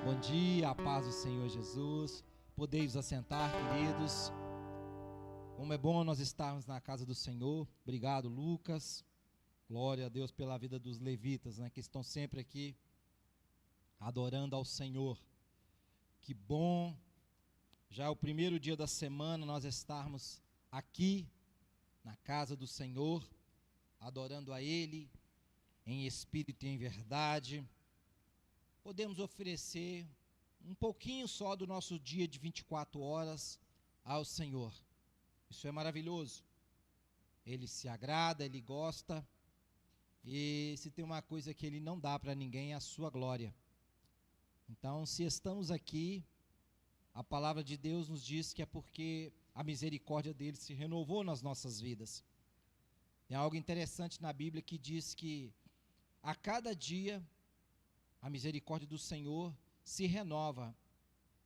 Bom dia, a paz do Senhor Jesus. Podeis assentar, queridos. Como é bom nós estarmos na casa do Senhor. Obrigado, Lucas. Glória a Deus pela vida dos levitas, que estão sempre aqui adorando ao Senhor. Que bom, já é o primeiro dia da semana nós estarmos aqui na casa do Senhor, adorando a Ele em espírito e em verdade. Podemos oferecer um pouquinho só do nosso dia de 24 horas ao Senhor. Isso é maravilhoso. Ele se agrada, Ele gosta. E se tem uma coisa que Ele não dá para ninguém, é a sua glória. Então, se estamos aqui, a palavra de Deus nos diz que é porque a misericórdia dele se renovou nas nossas vidas. Tem algo interessante na Bíblia que diz que a cada dia a misericórdia do Senhor se renova.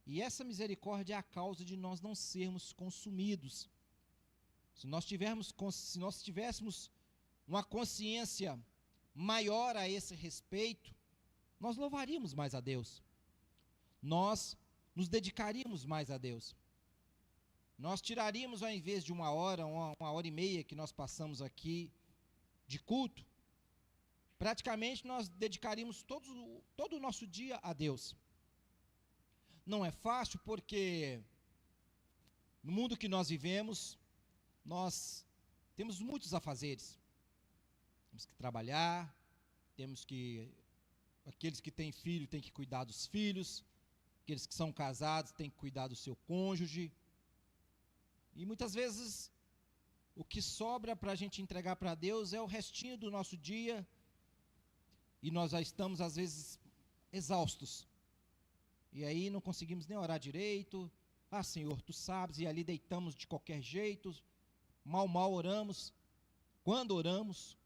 E essa misericórdia é a causa de nós não sermos consumidos. Se nós tivéssemos uma consciência maior a esse respeito, nós louvaríamos mais a Deus. Nós nos dedicaríamos mais a Deus. Nós tiraríamos, ao invés de uma hora e meia que nós passamos aqui de culto, praticamente nós dedicaríamos todo o nosso dia a Deus. Não é fácil porque no mundo que nós vivemos, nós temos muitos afazeres. Temos que trabalhar, aqueles que têm filho têm que cuidar dos filhos, aqueles que são casados têm que cuidar do seu cônjuge. E muitas vezes o que sobra para a gente entregar para Deus é o restinho do nosso dia. E nós já estamos, às vezes, exaustos. E aí não conseguimos nem orar direito. Ah, Senhor, Tu sabes. E ali deitamos de qualquer jeito. Mal oramos. Quando oramos.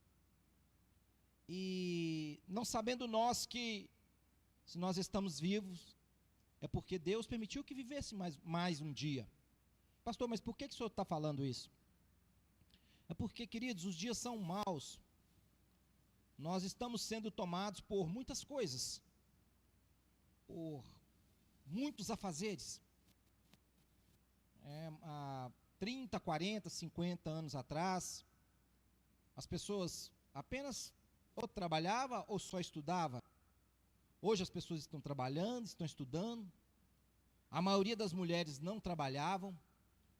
E não sabendo nós que, se nós estamos vivos, é porque Deus permitiu que vivesse mais um dia. Pastor, mas por que o senhor está falando isso? É porque, queridos, os dias são maus. Nós estamos sendo tomados por muitas coisas, por muitos afazeres. Há 30, 40, 50 anos atrás, as pessoas apenas ou trabalhavam ou só estudavam. Hoje as pessoas estão trabalhando, estão estudando. A maioria das mulheres não trabalhavam.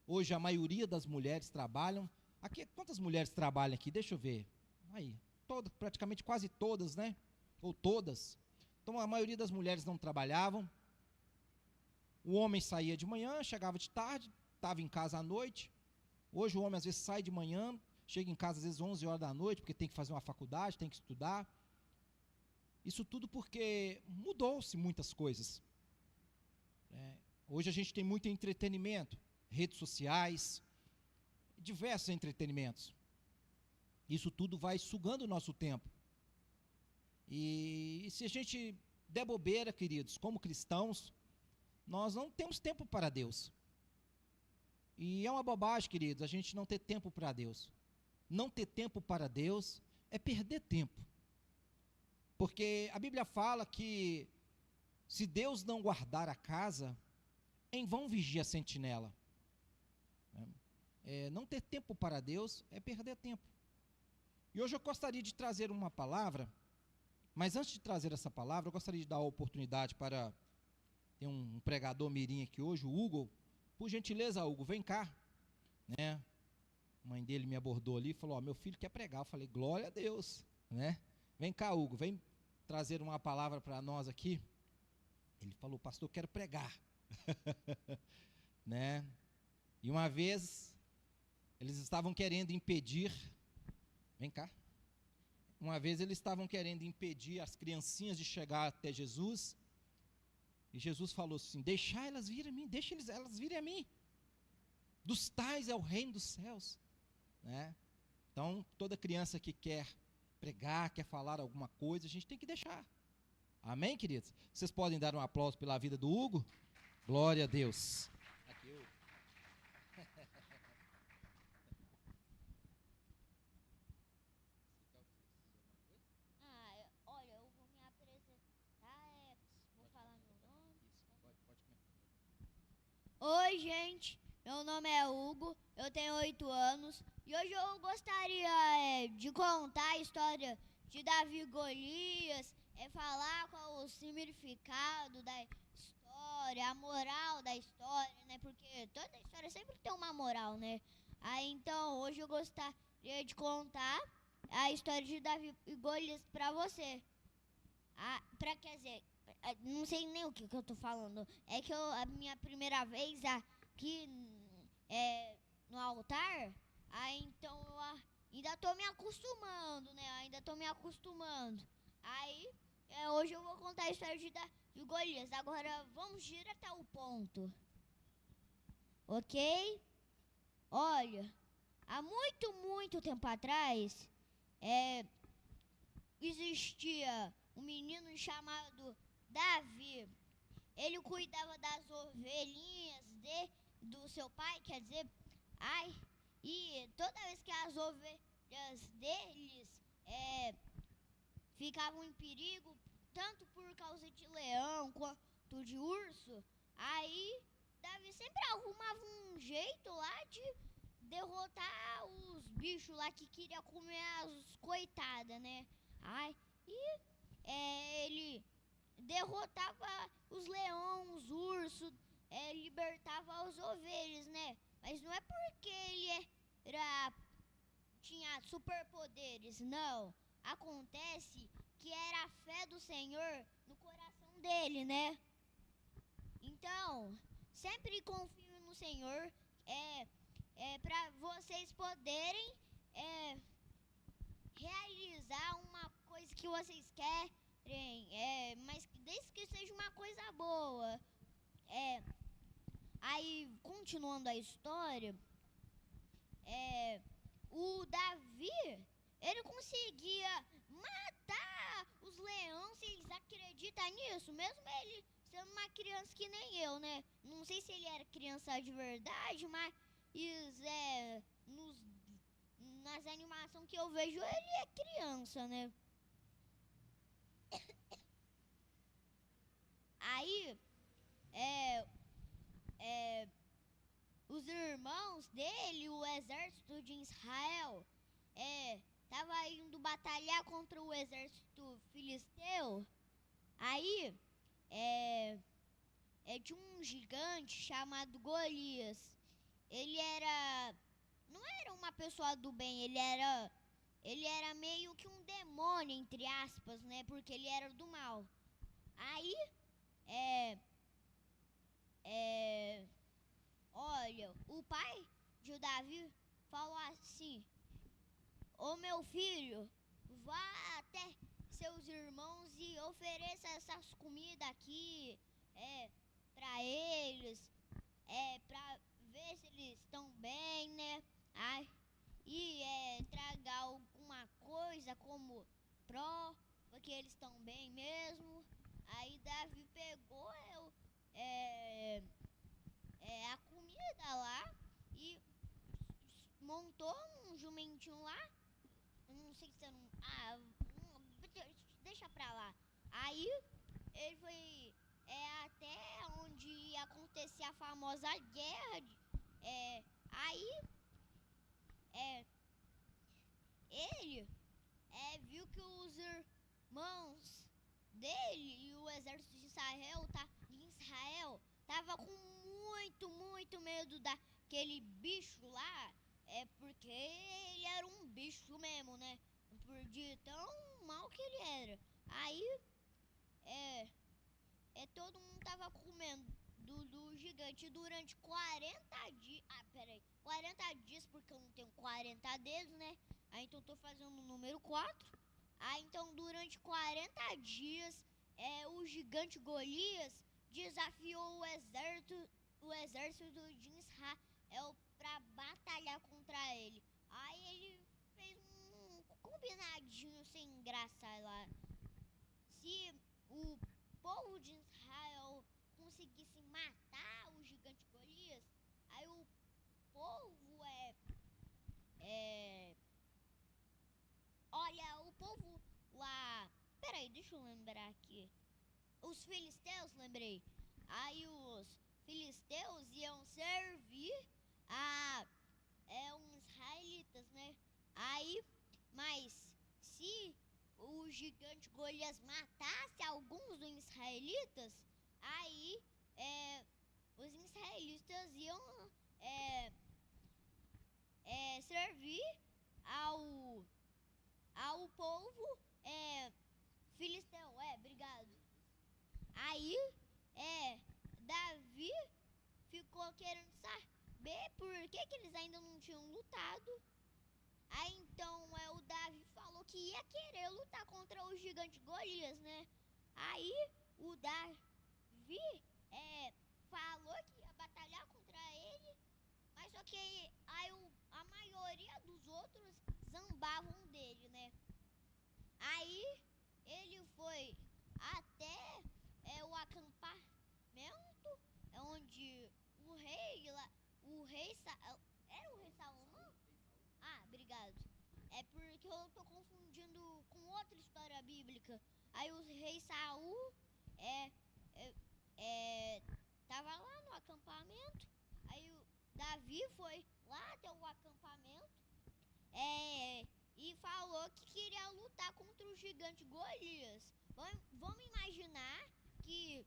Hoje a maioria das mulheres trabalham. Aqui, quantas mulheres trabalham aqui? Deixa eu ver. Aí. Praticamente quase todas, ou todas. Então a maioria das mulheres não trabalhavam. O homem saía de manhã, chegava de tarde, estava em casa à noite. Hoje o homem às vezes sai de manhã, chega em casa às vezes 11 horas da noite, porque tem que fazer uma faculdade, tem que estudar. Isso tudo porque mudou-se muitas coisas. Hoje a gente tem muito entretenimento, redes sociais, diversos entretenimentos. Isso tudo vai sugando o nosso tempo. E se a gente der bobeira, queridos, como cristãos, nós não temos tempo para Deus. E é uma bobagem, queridos, a gente não ter tempo para Deus. Não ter tempo para Deus é perder tempo. Porque a Bíblia fala que se Deus não guardar a casa, em vão vigia a sentinela. Não ter tempo para Deus é perder tempo. E hoje eu gostaria de trazer uma palavra, mas antes de trazer essa palavra, eu gostaria de dar a oportunidade para, tem um pregador mirim aqui hoje, o Hugo. Por gentileza, Hugo, vem cá. A mãe dele me abordou ali e falou, meu filho quer pregar. Eu falei, glória a Deus. Vem cá, Hugo, vem trazer uma palavra para nós aqui. Ele falou, pastor, eu quero pregar. E uma vez, eles estavam querendo impedir... Vem cá. Uma vez eles estavam querendo impedir as criancinhas de chegar até Jesus. E Jesus falou assim, deixa elas virem a mim, elas virem a mim. Dos tais é o reino dos céus. Então, toda criança que quer pregar, quer falar alguma coisa, a gente tem que deixar. Amém, queridos? Vocês podem dar um aplauso pela vida do Hugo? Glória a Deus. Aqui, Hugo. Olha, eu vou me apresentar, vou falar meu nome. Oi, gente. Meu nome é Hugo, eu tenho 8 anos e hoje eu gostaria de contar a história de Davi e Golias, falar qual o significado da história, a moral da história, né? Porque toda história sempre tem uma moral, né? Aí então hoje eu gostaria de contar a história de Davi e Golias pra você. Quer dizer, não sei nem o que eu tô falando. É que a minha primeira vez aqui no altar, aí então eu ainda tô me acostumando, né? Ainda tô me acostumando. Aí hoje eu vou contar a história de Golias. Agora vamos direto ao ponto, ok? Olha, há muito, muito tempo atrás, existia um menino chamado Davi. Ele cuidava das ovelhinhas do seu pai, quer dizer, e toda vez que as ovelhas deles ficavam em perigo, tanto por causa de leão quanto de urso, aí Davi sempre arrumava um jeito lá de derrotar os bichos lá que queriam comer as coitadas, né? E ele derrotava os leões, os ursos, libertava as ovelhas, né? Mas não é porque ele tinha superpoderes, não. Acontece que era a fé do Senhor no coração dele, né? Então, sempre confie no Senhor, para vocês poderem realizar uma coisa que vocês querem, mas desde que seja uma coisa boa. Aí, continuando a história, o Davi, ele conseguia matar os leões. Vocês acreditam nisso? Mesmo ele sendo uma criança que nem eu, né? Não sei se ele era criança de verdade, mas nas animações que eu vejo, ele é criança, né? Aí, os irmãos dele, o exército de Israel, tava indo batalhar contra o exército filisteu. Aí, tinha um gigante chamado Golias. Ele não era uma pessoa do bem, ele era meio que um demônio, entre aspas, né? Porque ele era do mal. Aí, olha, o pai de Davi falou assim: ô meu filho, vá até seus irmãos e ofereça essas comidas aqui para eles, para ver se eles estão bem, né? E traga alguma coisa como prova que eles estão bem mesmo. Aí Davi pegou a comida lá e montou um jumentinho lá. Não sei se eu não. Deixa pra lá. Aí ele foi até onde ia acontecer a famosa guerra. Aí ele viu que os irmãos dele e o exército de Israel tava com muito, muito medo daquele bicho lá, porque ele era um bicho mesmo, né? Por de tão mal que ele era. Aí, todo mundo tava comendo do gigante durante 40 dias. 40 dias, porque eu não tenho 40 dedos, né? Aí então tô fazendo o número 4. Aí então durante 40 dias, o gigante Golias desafiou o exército de Israel para batalhar contra ele. Aí ele fez um combinadinho sem graça lá. Se o povo de Israel conseguisse matar o gigante Golias, aí o povo olha, o povo lá. Peraí, deixa eu lembrar aqui. Os filisteus, lembrei. Aí os filisteus iam servir a uns israelitas, né? Aí, mas se o gigante Golias matasse alguns dos israelitas, aí os israelitas iam servir ao povo filisteu. Obrigado. Aí, Davi ficou querendo saber por que eles ainda não tinham lutado. Aí então o Davi falou que ia querer lutar contra o gigante Golias, né? Aí o Davi falou que ia batalhar contra ele, mas só que aí a maioria dos outros zambavam dele, né? Aí ele foi até o acampamento onde o rei era o rei Salomão? Obrigado. É porque eu tô confundindo com outra história bíblica. Aí o rei Saul tava lá no acampamento. Aí o Davi foi lá até o acampamento e falou que queria lutar contra o gigante Golias. Vamos imaginar que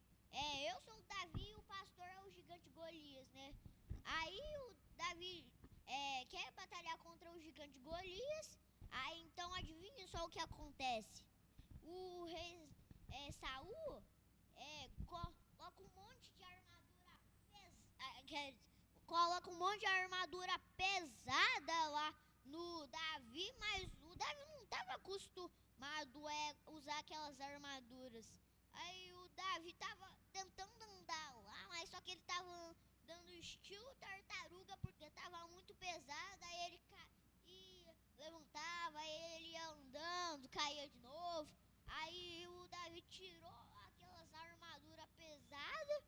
eu sou o Davi e o pastor é o gigante Golias, né? Aí o Davi quer batalhar contra o gigante Golias. Aí então adivinha só o que acontece. O rei Saul coloca um monte de armadura pesada lá no Davi, mas o Davi não estava acostumado a usar aquelas armaduras. Aí o Davi estava tentando andar lá, mas só que ele estava dando estilo tartaruga porque estava muito pesado. Aí ele levantava, ele ia andando, caía de novo. Aí o Davi tirou aquelas armaduras pesadas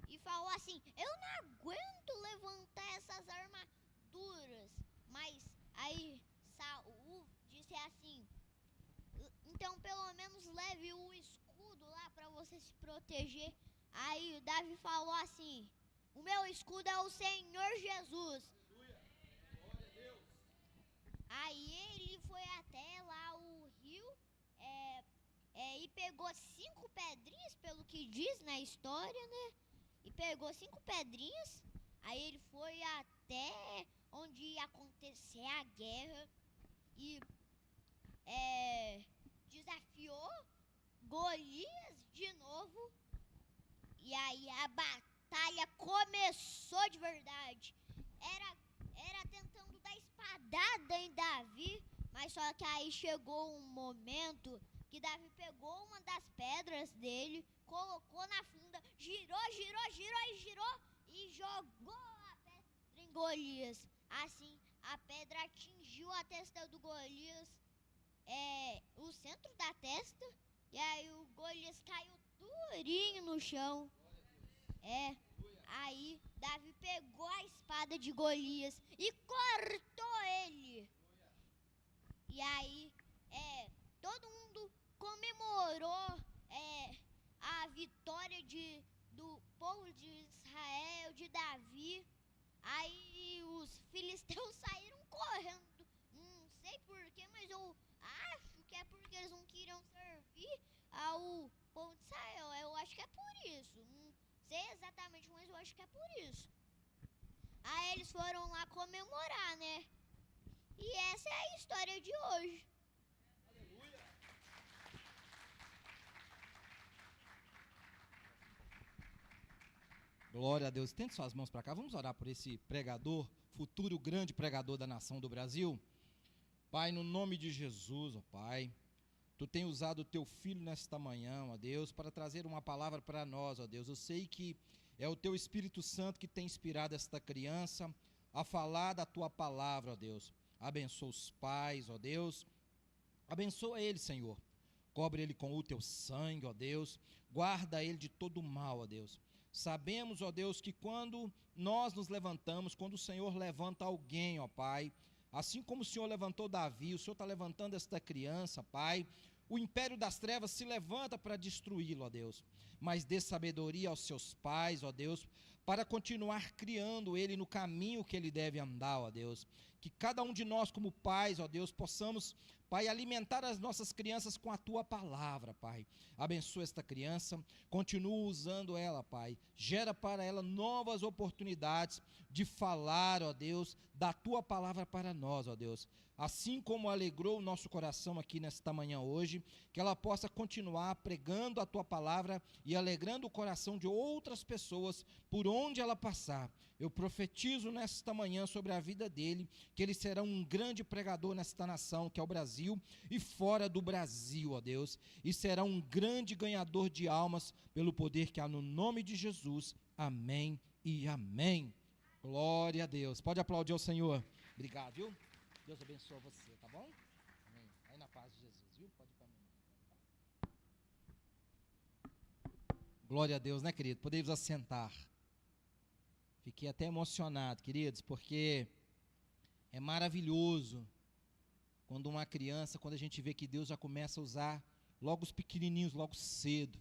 e falou assim: eu não aguento levantar essas armaduras. Mas aí Saul disse assim: então pelo menos leve o escudo lá para você se proteger. Aí o Davi falou assim: o meu escudo é o Senhor Jesus. Aí ele foi até lá o rio e pegou 5 pedrinhas, pelo que diz na história, né? E pegou 5 pedrinhas. Aí ele foi até onde ia acontecer a guerra e desafiou Golias de novo. E aí a batalha começou de verdade. Era tentando dar espadada em Davi, mas só que aí chegou um momento que Davi pegou uma das pedras dele, colocou na funda, girou e jogou a pedra em Golias. Assim, a pedra atingiu a testa do Golias, o centro da testa, e aí o Golias caiu durinho no chão. Aí Davi pegou a espada de Golias e cortou ele. E aí todo mundo comemorou a vitória do povo de Israel, de Davi. Aí os filisteus saíram correndo. Não sei porquê, mas eu acho que é porque eles não queriam servir ao povo de Israel. Eu acho que é por isso. Não sei exatamente, mas eu acho que é por isso. Aí eles foram lá comemorar, né? E essa é a história de hoje. Aleluia! Glória a Deus. Tente suas mãos para cá. Vamos orar por esse pregador, futuro grande pregador da nação do Brasil. Pai, no nome de Jesus, ó Pai, Tu tem usado o Teu Filho nesta manhã, ó Deus, para trazer uma palavra para nós, ó Deus. Eu sei que é o Teu Espírito Santo que tem inspirado esta criança a falar da Tua palavra, ó Deus. Abençoa os pais, ó Deus. Abençoa ele, Senhor. Cobre ele com o Teu sangue, ó Deus. Guarda ele de todo mal, ó Deus. Sabemos, ó Deus, que quando nós nos levantamos, quando o Senhor levanta alguém, ó Pai, assim como o Senhor levantou Davi, o Senhor está levantando esta criança, Pai, o império das trevas se levanta para destruí-lo, ó Deus. Mas dê sabedoria aos seus pais, ó Deus, para continuar criando ele no caminho que ele deve andar, ó Deus. Que cada um de nós, como pais, ó Deus, possamos, Pai, alimentar as nossas crianças com a tua palavra, Pai. Abençoa esta criança, continua usando ela, Pai. Gera para ela novas oportunidades de falar, ó Deus, da tua palavra para nós, ó Deus. Assim como alegrou o nosso coração aqui nesta manhã hoje, que ela possa continuar pregando a tua palavra e alegrando o coração de outras pessoas por onde ela passar. Eu profetizo nesta manhã sobre a vida dele, que ele será um grande pregador nesta nação, que é o Brasil, e fora do Brasil, ó Deus, e será um grande ganhador de almas pelo poder que há no nome de Jesus. Amém e amém. Glória a Deus. Pode aplaudir ao Senhor. Obrigado, viu? Deus abençoe você, tá bom? Amém. Aí na paz de Jesus, viu? Pode ir para mim. Glória a Deus, né, querido? Podemos assentar. Fiquei até emocionado, queridos, porque é maravilhoso quando uma criança, quando a gente vê que Deus já começa a usar logo os pequenininhos, logo cedo.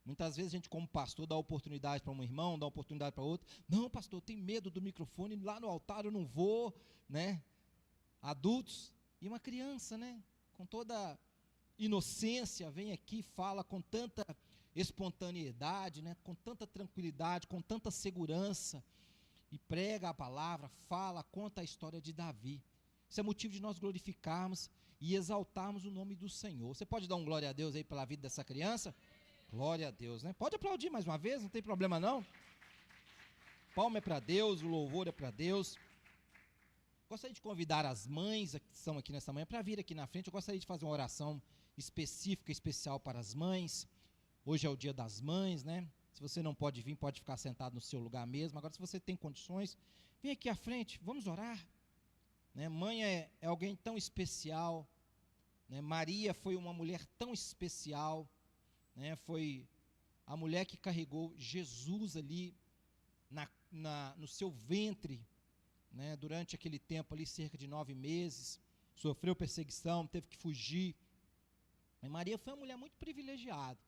Muitas vezes a gente, como pastor, dá oportunidade para um irmão, dá oportunidade para outro. Não, pastor, eu tenho medo do microfone, lá no altar eu não vou, né? Adultos e uma criança, né? Com toda inocência, vem aqui, fala com tanta espontaneidade, né? Com tanta tranquilidade, com tanta segurança, e prega a palavra, fala, conta a história de Davi. Isso é motivo de nós glorificarmos e exaltarmos o nome do Senhor. Você pode dar um glória a Deus aí pela vida dessa criança? Glória a Deus, né? Pode aplaudir mais uma vez, não tem problema não. Palma é para Deus, o louvor é para Deus. Gostaria de convidar as mães que estão aqui nessa manhã para vir aqui na frente. Eu gostaria de fazer uma oração específica, especial para as mães. Hoje é o dia das mães, né? Se você não pode vir, pode ficar sentado no seu lugar mesmo. Agora, se você tem condições, vem aqui à frente, vamos orar. Né? Mãe é alguém tão especial. Né? Maria foi uma mulher tão especial. Né? Foi a mulher que carregou Jesus ali no seu ventre, né, durante aquele tempo ali, cerca de 9 meses, sofreu perseguição, teve que fugir. E Maria foi uma mulher muito privilegiada,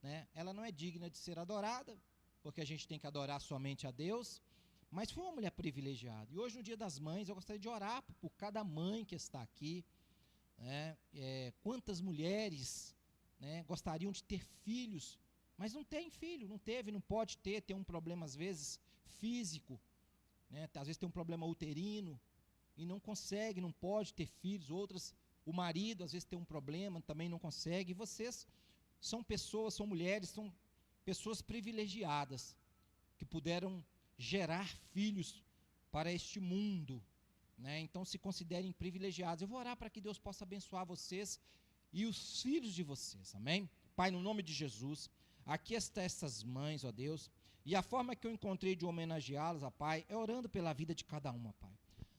né? Ela não é digna de ser adorada, porque a gente tem que adorar somente a Deus, mas foi uma mulher privilegiada. E hoje, no dia das mães, eu gostaria de orar por cada mãe que está aqui, né? Quantas mulheres, né, gostariam de ter filhos, mas não tem filho, não teve, não pode ter, tem um problema às vezes físico, né? Às vezes tem um problema uterino e não consegue, não pode ter filhos. Outras, o marido às vezes tem um problema, também não consegue. E vocês são pessoas, são mulheres, são pessoas privilegiadas que puderam gerar filhos para este mundo, né? Então se considerem privilegiados. Eu vou orar para que Deus possa abençoar vocês e os filhos de vocês, amém? Pai, no nome de Jesus, aqui estão essas mães, ó Deus. E a forma que eu encontrei de homenageá-las, ó Pai, é orando pela vida de cada uma, Pai.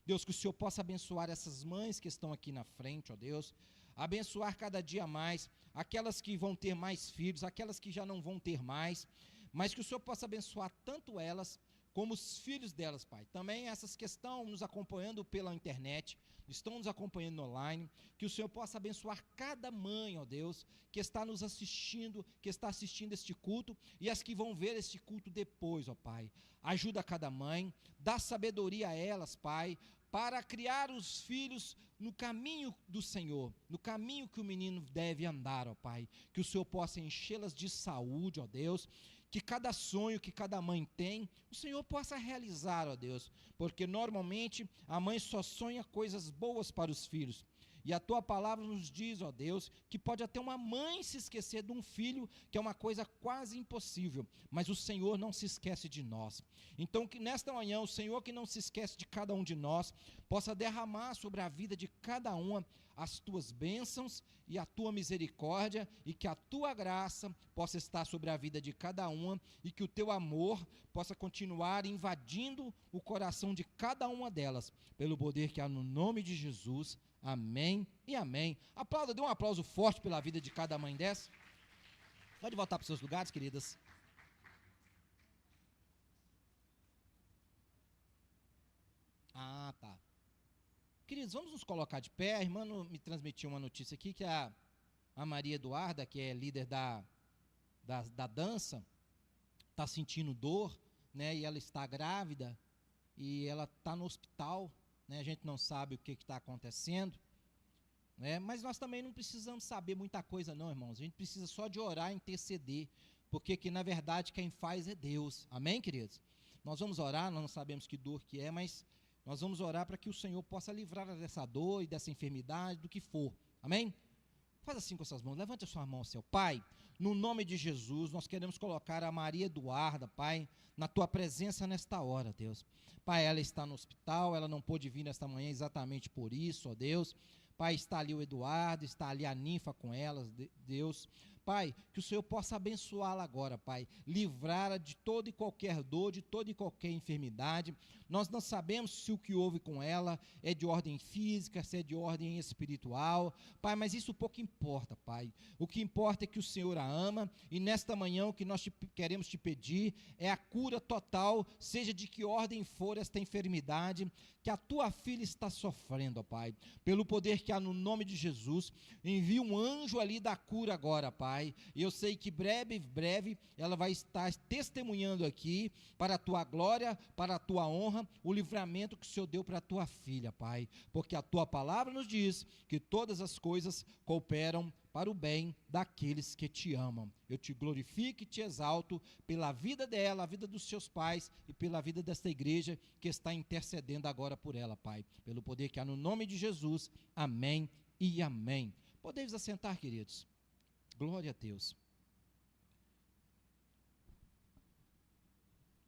Deus, que o Senhor possa abençoar essas mães que estão aqui na frente, ó Deus. Abençoar cada dia mais, aquelas que vão ter mais filhos, aquelas que já não vão ter mais. Mas que o Senhor possa abençoar tanto elas, como os filhos delas, Pai. Também essas que estão nos acompanhando pela internet, estão nos acompanhando online, que o Senhor possa abençoar cada mãe, ó Deus, que está nos assistindo, que está assistindo este culto, e as que vão ver este culto depois, ó Pai. Ajuda cada mãe, dá sabedoria a elas, Pai, para criar os filhos no caminho do Senhor, no caminho que o menino deve andar, ó Pai. Que o Senhor possa enchê-las de saúde, ó Deus, que cada sonho que cada mãe tem, o Senhor possa realizar, ó Deus, porque normalmente a mãe só sonha coisas boas para os filhos, e a Tua palavra nos diz, ó Deus, que pode até uma mãe se esquecer de um filho, que é uma coisa quase impossível, mas o Senhor não se esquece de nós. Então que nesta manhã, o Senhor que não se esquece de cada um de nós, possa derramar sobre a vida de cada uma as Tuas bênçãos e a Tua misericórdia, e que a Tua graça possa estar sobre a vida de cada uma, e que o Teu amor possa continuar invadindo o coração de cada uma delas, pelo poder que há no nome de Jesus. Amém e amém. Aplauda, dê um aplauso forte pela vida de cada mãe dessa. Pode voltar para os seus lugares, queridas. Ah, tá. Queridos, vamos nos colocar de pé. A irmã me transmitiu uma notícia aqui que a a Maria Eduarda, que é líder da dança, está sentindo dor, né? E ela está grávida, e ela está no hospital, né? A gente não sabe o que está acontecendo, né? Mas nós também não precisamos saber muita coisa não, irmãos. A gente precisa só de orar e interceder, porque que na verdade quem faz é Deus. Amém, queridos? Nós vamos orar, nós não sabemos que dor que é, mas nós vamos orar para que o Senhor possa livrar dessa dor e dessa enfermidade, do que for. Amém? Faz assim com essas mãos, levante a sua mão, seu Pai, no nome de Jesus, nós queremos colocar a Maria Eduarda, Pai, na tua presença nesta hora, Deus. Pai, ela está no hospital, ela não pôde vir nesta manhã exatamente por isso, ó Deus. Pai, está ali o Eduardo, está ali a Ninfa com elas, Deus. Pai, que o Senhor possa abençoá-la agora, Pai, livrá-la de toda e qualquer dor, de toda e qualquer enfermidade. Nós não sabemos se o que houve com ela é de ordem física, se é de ordem espiritual, Pai, mas isso pouco importa, Pai. O que importa é que o Senhor a ama, e nesta manhã o que nós queremos te pedir é a cura total, seja de que ordem for esta enfermidade, que a tua filha está sofrendo, ó Pai, pelo poder que há no nome de Jesus. Envia um anjo ali da cura agora, Pai, e eu sei que breve ela vai estar testemunhando aqui, para a tua glória, para a tua honra, o livramento que o Senhor deu para a tua filha, Pai, porque a tua palavra nos diz que todas as coisas cooperam para o bem daqueles que te amam. Eu te glorifico e te exalto pela vida dela, a vida dos seus pais e pela vida desta igreja que está intercedendo agora por ela, Pai, pelo poder que há no nome de Jesus. Amém e amém. Podemos assentar, queridos. Glória a Deus.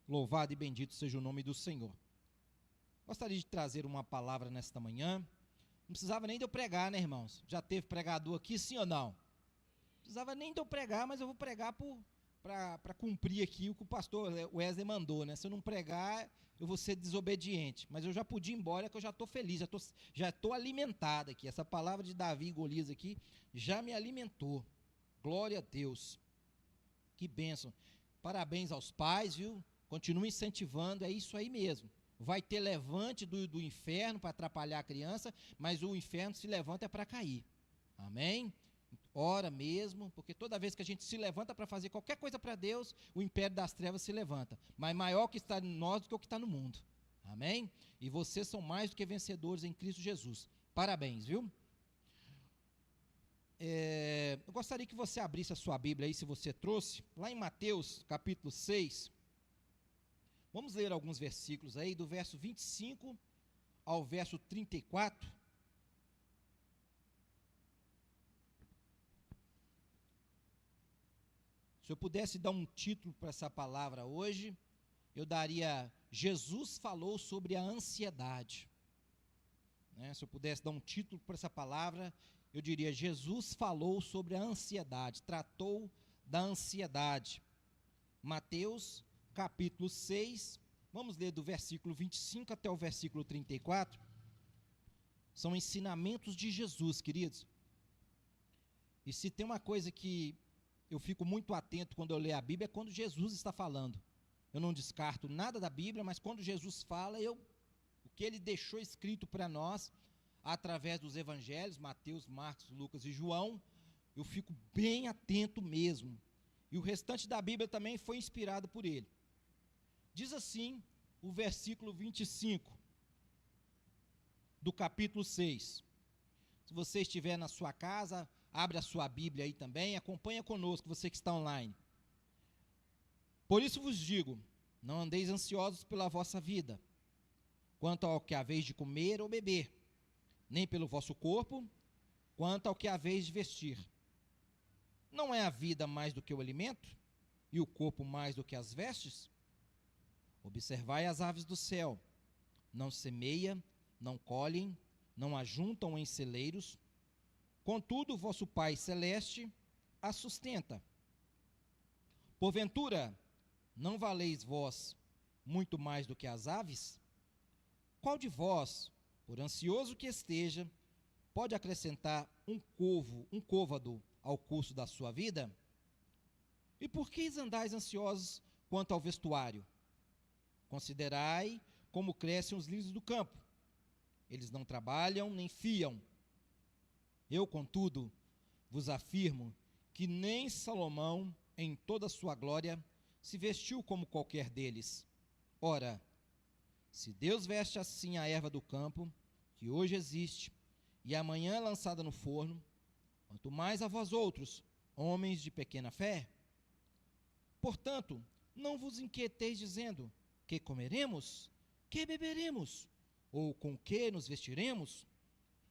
Louvado e bendito seja o nome do Senhor. Gostaria de trazer uma palavra nesta manhã. Não precisava nem de eu pregar, né, irmãos? Já teve pregador aqui, sim ou não? Não precisava nem de eu pregar, mas eu vou pregar para cumprir aqui o que o pastor Wesley mandou, né? Se eu não pregar, eu vou ser desobediente. Mas eu já podia ir embora, que eu já estou feliz, já estou alimentado aqui. Essa palavra de Davi e Golias aqui já me alimentou. Glória a Deus. Que bênção. Parabéns aos pais, viu? Continue incentivando, é isso aí mesmo. Vai ter levante do inferno para atrapalhar a criança, mas o inferno se levanta é para cair. Amém? Ora mesmo, porque toda vez que a gente se levanta para fazer qualquer coisa para Deus, o império das trevas se levanta. Mas maior que está em nós do que o que está no mundo. Amém? E vocês são mais do que vencedores em Cristo Jesus. Parabéns, viu? Eu gostaria que você abrisse a sua Bíblia aí, se você trouxe, lá em Mateus, capítulo 6. Vamos ler alguns versículos aí, do verso 25 ao verso 34. Se eu pudesse dar um título para essa palavra hoje, eu daria: Jesus falou sobre a ansiedade. Se eu pudesse dar um título para essa palavra, eu diria: Jesus falou sobre a ansiedade, tratou da ansiedade. Mateus, capítulo 6, vamos ler do versículo 25 até o versículo 34. São ensinamentos de Jesus, queridos. E se tem uma coisa que eu fico muito atento quando eu leio a Bíblia, é quando Jesus está falando. Eu não descarto nada da Bíblia, mas quando Jesus fala, o que ele deixou escrito para nós, através dos evangelhos, Mateus, Marcos, Lucas e João, eu fico bem atento mesmo. E o restante da Bíblia também foi inspirado por ele. Diz assim o versículo 25 do capítulo 6. Se você estiver na sua casa, abre a sua Bíblia aí também, acompanha conosco, você que está online. Por isso vos digo, não andeis ansiosos pela vossa vida, quanto ao que haveis de comer ou beber, nem pelo vosso corpo, quanto ao que haveis de vestir. Não é a vida mais do que o alimento, e o corpo mais do que as vestes? Observai as aves do céu, não semeia, não colhem, não ajuntam em celeiros, contudo o vosso Pai Celeste a sustenta. Porventura, não valeis vós muito mais do que as aves? Qual de vós, por ansioso que esteja, pode acrescentar um côvado ao curso da sua vida? E por que andais ansiosos quanto ao vestuário? Considerai como crescem os lírios do campo. Eles não trabalham nem fiam. Eu, contudo, vos afirmo que nem Salomão, em toda a sua glória, se vestiu como qualquer deles. Ora, se Deus veste assim a erva do campo, que hoje existe, e amanhã é lançada no forno, quanto mais a vós outros, homens de pequena fé. Portanto, não vos inquieteis dizendo, que comeremos, que beberemos, ou com que nos vestiremos?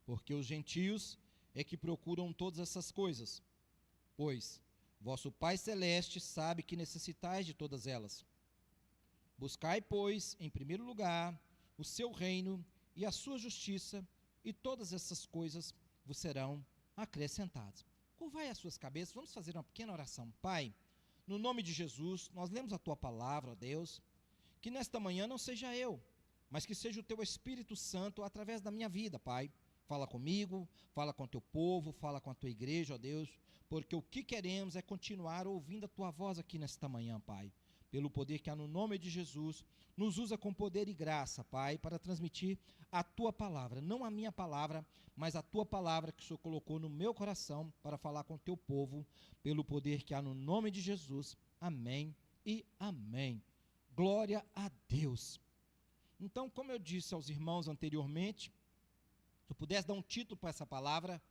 Porque os gentios é que procuram todas essas coisas. Pois vosso Pai Celeste sabe que necessitais de todas elas. Buscai, pois, em primeiro lugar, o seu reino e a sua justiça, e todas essas coisas vos serão acrescentadas. Curvai as suas cabeças, vamos fazer uma pequena oração. Pai, no nome de Jesus, nós lemos a tua palavra, ó Deus, que nesta manhã não seja eu, mas que seja o teu Espírito Santo através da minha vida, Pai. Fala comigo, fala com o teu povo, fala com a tua igreja, ó Deus, porque o que queremos é continuar ouvindo a tua voz aqui nesta manhã, Pai. Pelo poder que há no nome de Jesus, nos usa com poder e graça, Pai, para transmitir a tua palavra, não a minha palavra, mas a tua palavra que o Senhor colocou no meu coração para falar com o teu povo, pelo poder que há no nome de Jesus. Amém e amém. Glória a Deus. Então, como eu disse aos irmãos anteriormente, se eu pudesse dar um título para essa palavra,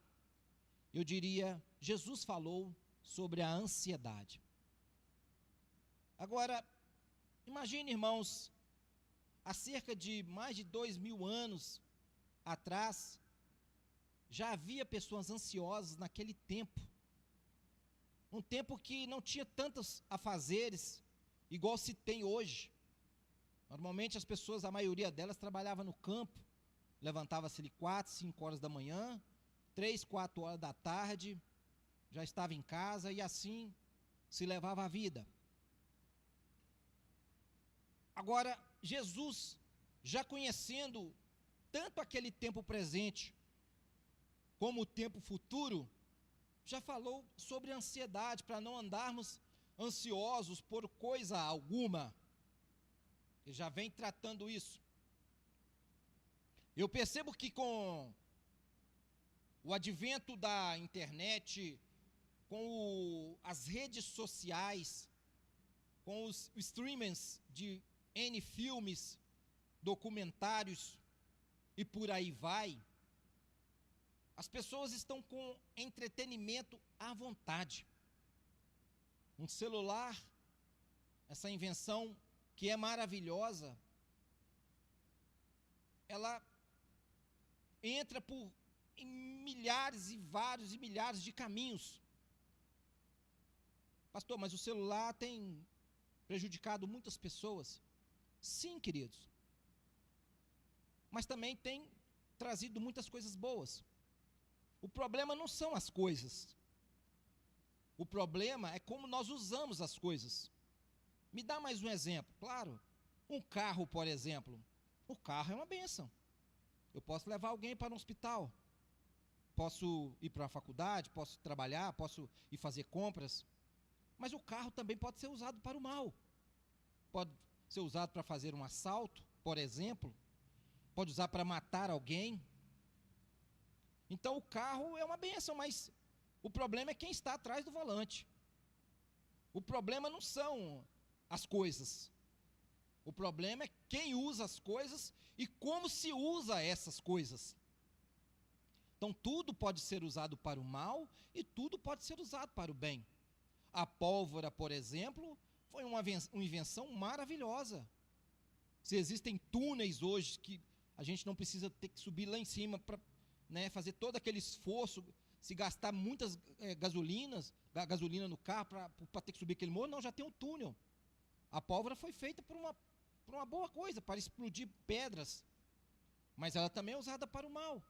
eu diria: Jesus falou sobre a ansiedade. Agora, imagine, irmãos, há cerca de mais de 2000 anos atrás, já havia pessoas ansiosas naquele tempo. Um tempo que não tinha tantos afazeres, igual se tem hoje. Normalmente as pessoas, a maioria delas, trabalhava no campo, levantava-se 4, 5 horas da manhã, 3, 4 horas da tarde, já estava em casa e assim se levava a vida. Agora, Jesus, já conhecendo tanto aquele tempo presente como o tempo futuro, já falou sobre ansiedade, para não andarmos ansiosos por coisa alguma. Ele já vem tratando isso. Eu percebo que com o advento da internet, com as redes sociais, com os streamings de N filmes, documentários e por aí vai, as pessoas estão com entretenimento à vontade. Um celular, essa invenção que é maravilhosa, ela entra em milhares e vários e milhares de caminhos. Pastor, mas o celular tem prejudicado muitas pessoas? Sim, queridos. Mas também tem trazido muitas coisas boas. O problema não são as coisas. O problema é como nós usamos as coisas. Me dá mais um exemplo. Claro, um carro, por exemplo. O carro é uma bênção. Eu posso levar alguém para um hospital. Posso ir para a faculdade, posso trabalhar, posso ir fazer compras. Mas o carro também pode ser usado para o mal. Pode ser usado para fazer um assalto, por exemplo. Pode usar para matar alguém. Então o carro é uma bênção, mas o problema é quem está atrás do volante. O problema não são as coisas. O problema é quem usa as coisas e como se usa essas coisas. Então tudo pode ser usado para o mal e tudo pode ser usado para o bem. A pólvora, por exemplo, foi uma invenção maravilhosa. Se existem túneis hoje que a gente não precisa ter que subir lá em cima para fazer todo aquele esforço, se gastar muitas gasolina no carro para ter que subir aquele morro, não, já tem um túnel. A pólvora foi feita por uma boa coisa, para explodir pedras, mas ela também é usada para o mal.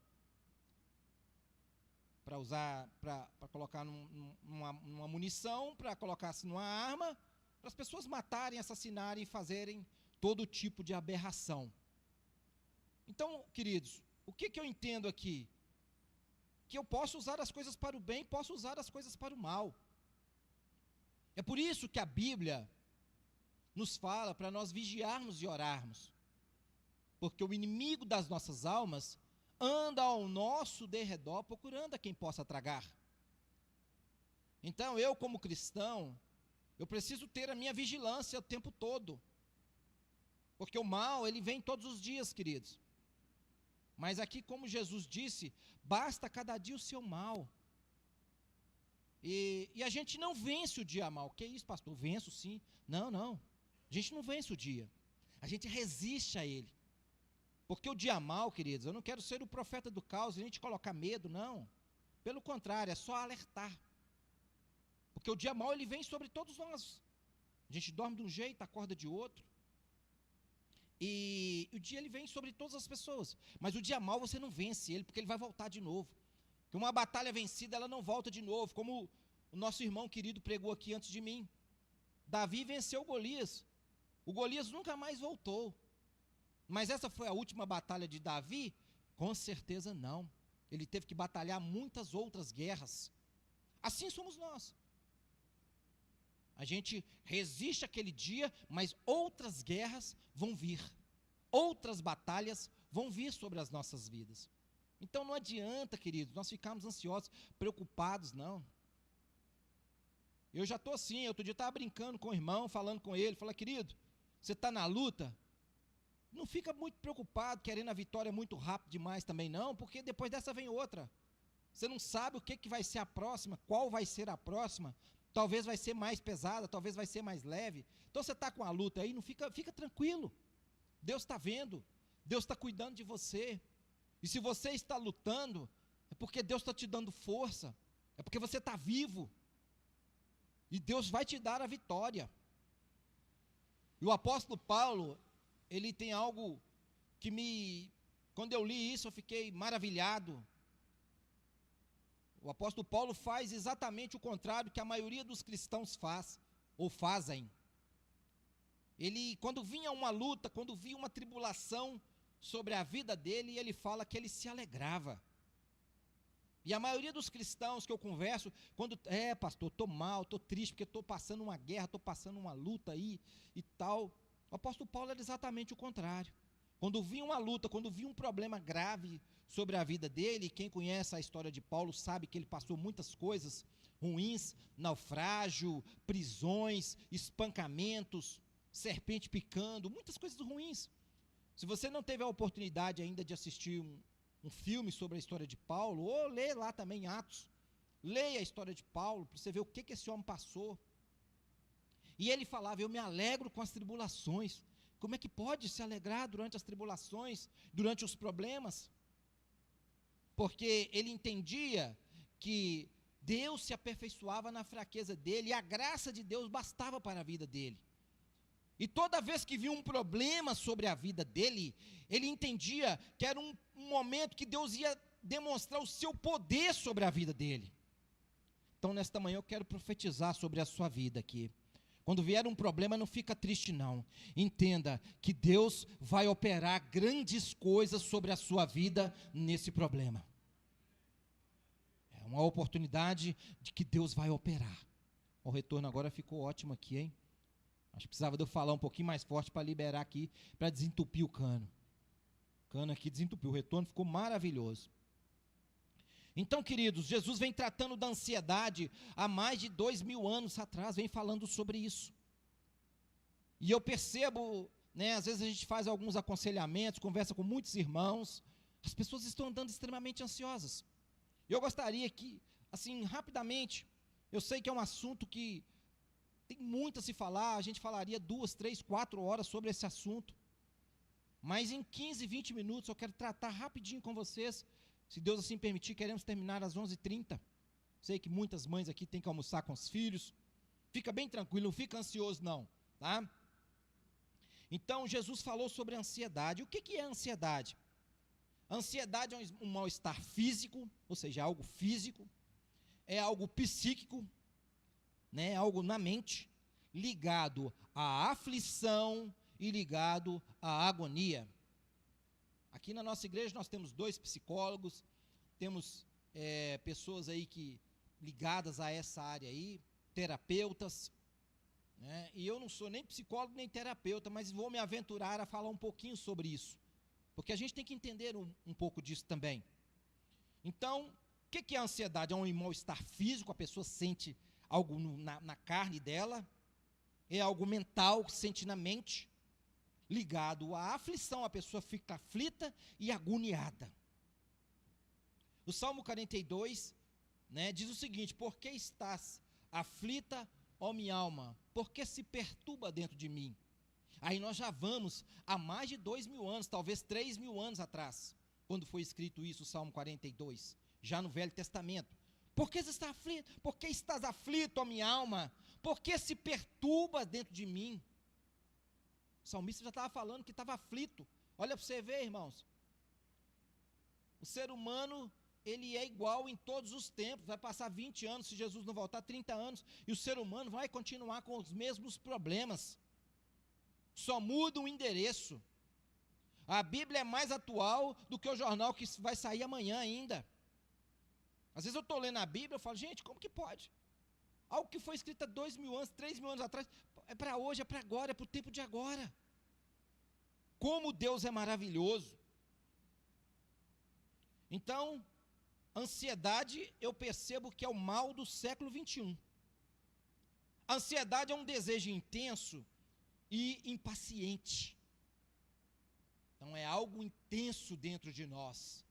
Para colocar numa munição, para colocar-se numa arma, para as pessoas matarem, assassinarem e fazerem todo tipo de aberração. Então, queridos, o que eu entendo aqui? Que eu posso usar as coisas para o bem, posso usar as coisas para o mal. É por isso que a Bíblia nos fala para nós vigiarmos e orarmos. Porque o inimigo das nossas almas anda ao nosso derredor procurando a quem possa tragar. Então, eu como cristão, eu preciso ter a minha vigilância o tempo todo. Porque o mal, ele vem todos os dias, queridos. Mas aqui, como Jesus disse, basta cada dia o seu mal. E a gente não vence o dia mal. Que isso, pastor? Venço sim. Não. A gente não vence o dia. A gente resiste a ele. Porque o dia mal, queridos, eu não quero ser o profeta do caos e a gente colocar medo, não. Pelo contrário, é só alertar. Porque o dia mal, ele vem sobre todos nós. A gente dorme de um jeito, acorda de outro. E o dia, ele vem sobre todas as pessoas. Mas o dia mal, você não vence ele, porque ele vai voltar de novo. Porque uma batalha vencida, ela não volta de novo. Como o nosso irmão querido pregou aqui antes de mim. Davi venceu Golias. O Golias nunca mais voltou. Mas essa foi a última batalha de Davi? Com certeza não. Ele teve que batalhar muitas outras guerras. Assim somos nós. A gente resiste aquele dia, mas outras guerras vão vir. Outras batalhas vão vir sobre as nossas vidas. Então não adianta, queridos, nós ficarmos ansiosos, preocupados, não. Eu já estou assim, outro dia eu estava brincando com o irmão, falando com ele, falei, querido, você está na luta? Não fica muito preocupado, querendo a vitória muito rápido demais também não, porque depois dessa vem outra. Você não sabe o que vai ser a próxima, qual vai ser a próxima. Talvez vai ser mais pesada, talvez vai ser mais leve. Então você está com a luta aí, não fica tranquilo. Deus está vendo, Deus está cuidando de você. E se você está lutando, é porque Deus está te dando força, é porque você está vivo. E Deus vai te dar a vitória. E o apóstolo Paulo, ele tem algo que quando eu li isso, eu fiquei maravilhado. O apóstolo Paulo faz exatamente o contrário que a maioria dos cristãos faz, ou fazem. Ele, quando vinha uma luta, quando vinha uma tribulação sobre a vida dele, ele fala que ele se alegrava. E a maioria dos cristãos que eu converso, quando, pastor, estou mal, estou triste, porque estou passando uma guerra, estou passando uma luta aí e tal. O apóstolo Paulo era exatamente o contrário. Quando vinha uma luta, quando vinha um problema grave sobre a vida dele, quem conhece a história de Paulo sabe que ele passou muitas coisas ruins, naufrágio, prisões, espancamentos, serpente picando, muitas coisas ruins. Se você não teve a oportunidade ainda de assistir um filme sobre a história de Paulo, ou ler lá também Atos, leia a história de Paulo, para você ver o que esse homem passou. E ele falava, eu me alegro com as tribulações. Como é que pode se alegrar durante as tribulações, durante os problemas? Porque ele entendia que Deus se aperfeiçoava na fraqueza dele, e a graça de Deus bastava para a vida dele. E toda vez que via um problema sobre a vida dele, ele entendia que era um momento que Deus ia demonstrar o seu poder sobre a vida dele. Então, nesta manhã, eu quero profetizar sobre a sua vida aqui. Quando vier um problema, não fica triste não. Entenda que Deus vai operar grandes coisas sobre a sua vida nesse problema. É uma oportunidade de que Deus vai operar. O retorno agora ficou ótimo aqui, hein? Acho que precisava de eu falar um pouquinho mais forte para liberar aqui, para desentupir o cano. O cano aqui desentupiu, o retorno ficou maravilhoso. Então, queridos, Jesus vem tratando da ansiedade há mais de 2000 anos atrás, vem falando sobre isso. E eu percebo, às vezes a gente faz alguns aconselhamentos, conversa com muitos irmãos, as pessoas estão andando extremamente ansiosas. Eu gostaria que, assim, rapidamente, eu sei que é um assunto que tem muito a se falar, a gente falaria 2, 3, 4 horas sobre esse assunto, mas em 15, 20 minutos eu quero tratar rapidinho com vocês. Se Deus assim permitir, queremos terminar às 11h30. Sei que muitas mães aqui têm que almoçar com os filhos. Fica bem tranquilo, não fica ansioso não, tá? Então, Jesus falou sobre a ansiedade. O que é a ansiedade? A ansiedade é um mal-estar físico, ou seja, algo físico. É algo psíquico, algo na mente, ligado à aflição e ligado à agonia. Aqui na nossa igreja nós temos 2 psicólogos, temos pessoas aí ligadas a essa área aí, terapeutas, e eu não sou nem psicólogo nem terapeuta, mas vou me aventurar a falar um pouquinho sobre isso, porque a gente tem que entender um pouco disso também. Então, o que é a ansiedade? É um mal-estar físico, a pessoa sente algo na carne dela, é algo mental, que sente na mente, ligado à aflição, a pessoa fica aflita e agoniada. O Salmo 42, diz o seguinte: por que estás aflita, ó minha alma? Por que se perturba dentro de mim? Aí nós já vamos há mais de 2.000 anos, talvez 3.000 anos atrás, quando foi escrito isso, o Salmo 42, já no Velho Testamento. Por que você está aflito? Por que estás aflito, ó minha alma? Por que se perturba dentro de mim? O salmista já estava falando que estava aflito. Olha para você ver, irmãos. O ser humano, ele é igual em todos os tempos. Vai passar 20 anos, se Jesus não voltar, 30 anos. E o ser humano vai continuar com os mesmos problemas. Só muda o endereço. A Bíblia é mais atual do que o jornal que vai sair amanhã ainda. Às vezes eu estou lendo a Bíblia e falo, gente, como que pode? Algo que foi escrito há 2.000 anos, 3.000 anos atrás, é para hoje, é para agora, é para o tempo de agora. Como Deus é maravilhoso. Então, ansiedade, eu percebo que é o mal do século 21. A ansiedade é um desejo intenso e impaciente. Então, é algo intenso dentro de nós.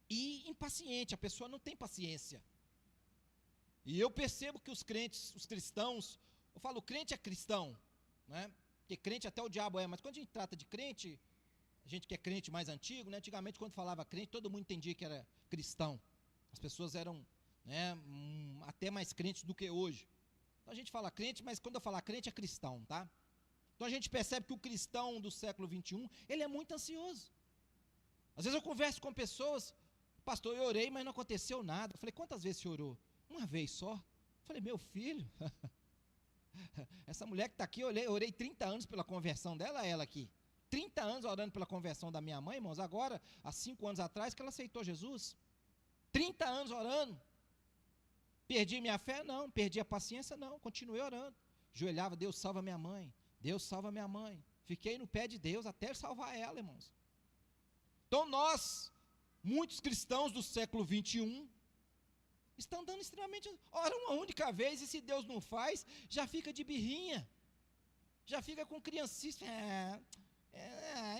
E impaciente, a pessoa não tem paciência. E eu percebo que os crentes, os cristãos, eu falo, crente é cristão, porque crente até o diabo é, mas quando a gente trata de crente, a gente que é crente mais antigo, antigamente quando falava crente, todo mundo entendia que era cristão. As pessoas eram até mais crentes do que hoje. Então a gente fala crente, mas quando eu falar crente é cristão, tá? Então a gente percebe que o cristão do século 21, ele é muito ansioso. Às vezes eu converso com pessoas, pastor, eu orei, mas não aconteceu nada. Eu falei, quantas vezes você orou? Uma vez só. Eu falei, meu filho, essa mulher que está aqui, eu orei 30 anos pela conversão dela, ela aqui. 30 anos orando pela conversão da minha mãe, irmãos, agora, há 5 anos atrás, que ela aceitou Jesus. 30 anos orando. Perdi minha fé? Não. Perdi a paciência? Não. Continuei orando. Joelhava, Deus salva minha mãe. Deus salva minha mãe. Fiquei no pé de Deus até salvar ela, irmãos. Então nós, muitos cristãos do século 21, estão dando extremamente, ora uma única vez, e se Deus não faz, já fica de birrinha, já fica com criancice,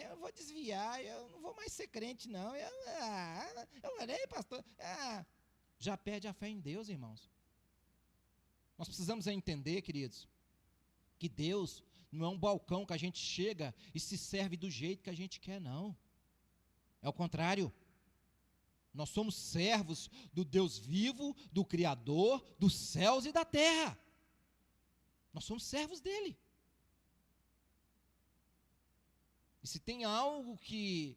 eu vou desviar, eu não vou mais ser crente não, eu orei, pastor, já perde a fé em Deus, irmãos. Nós precisamos entender, queridos, que Deus não é um balcão que a gente chega e se serve do jeito que a gente quer, não, é o contrário. Nós somos servos do Deus vivo, do Criador dos céus e da terra. Nós somos servos dele. E se tem algo que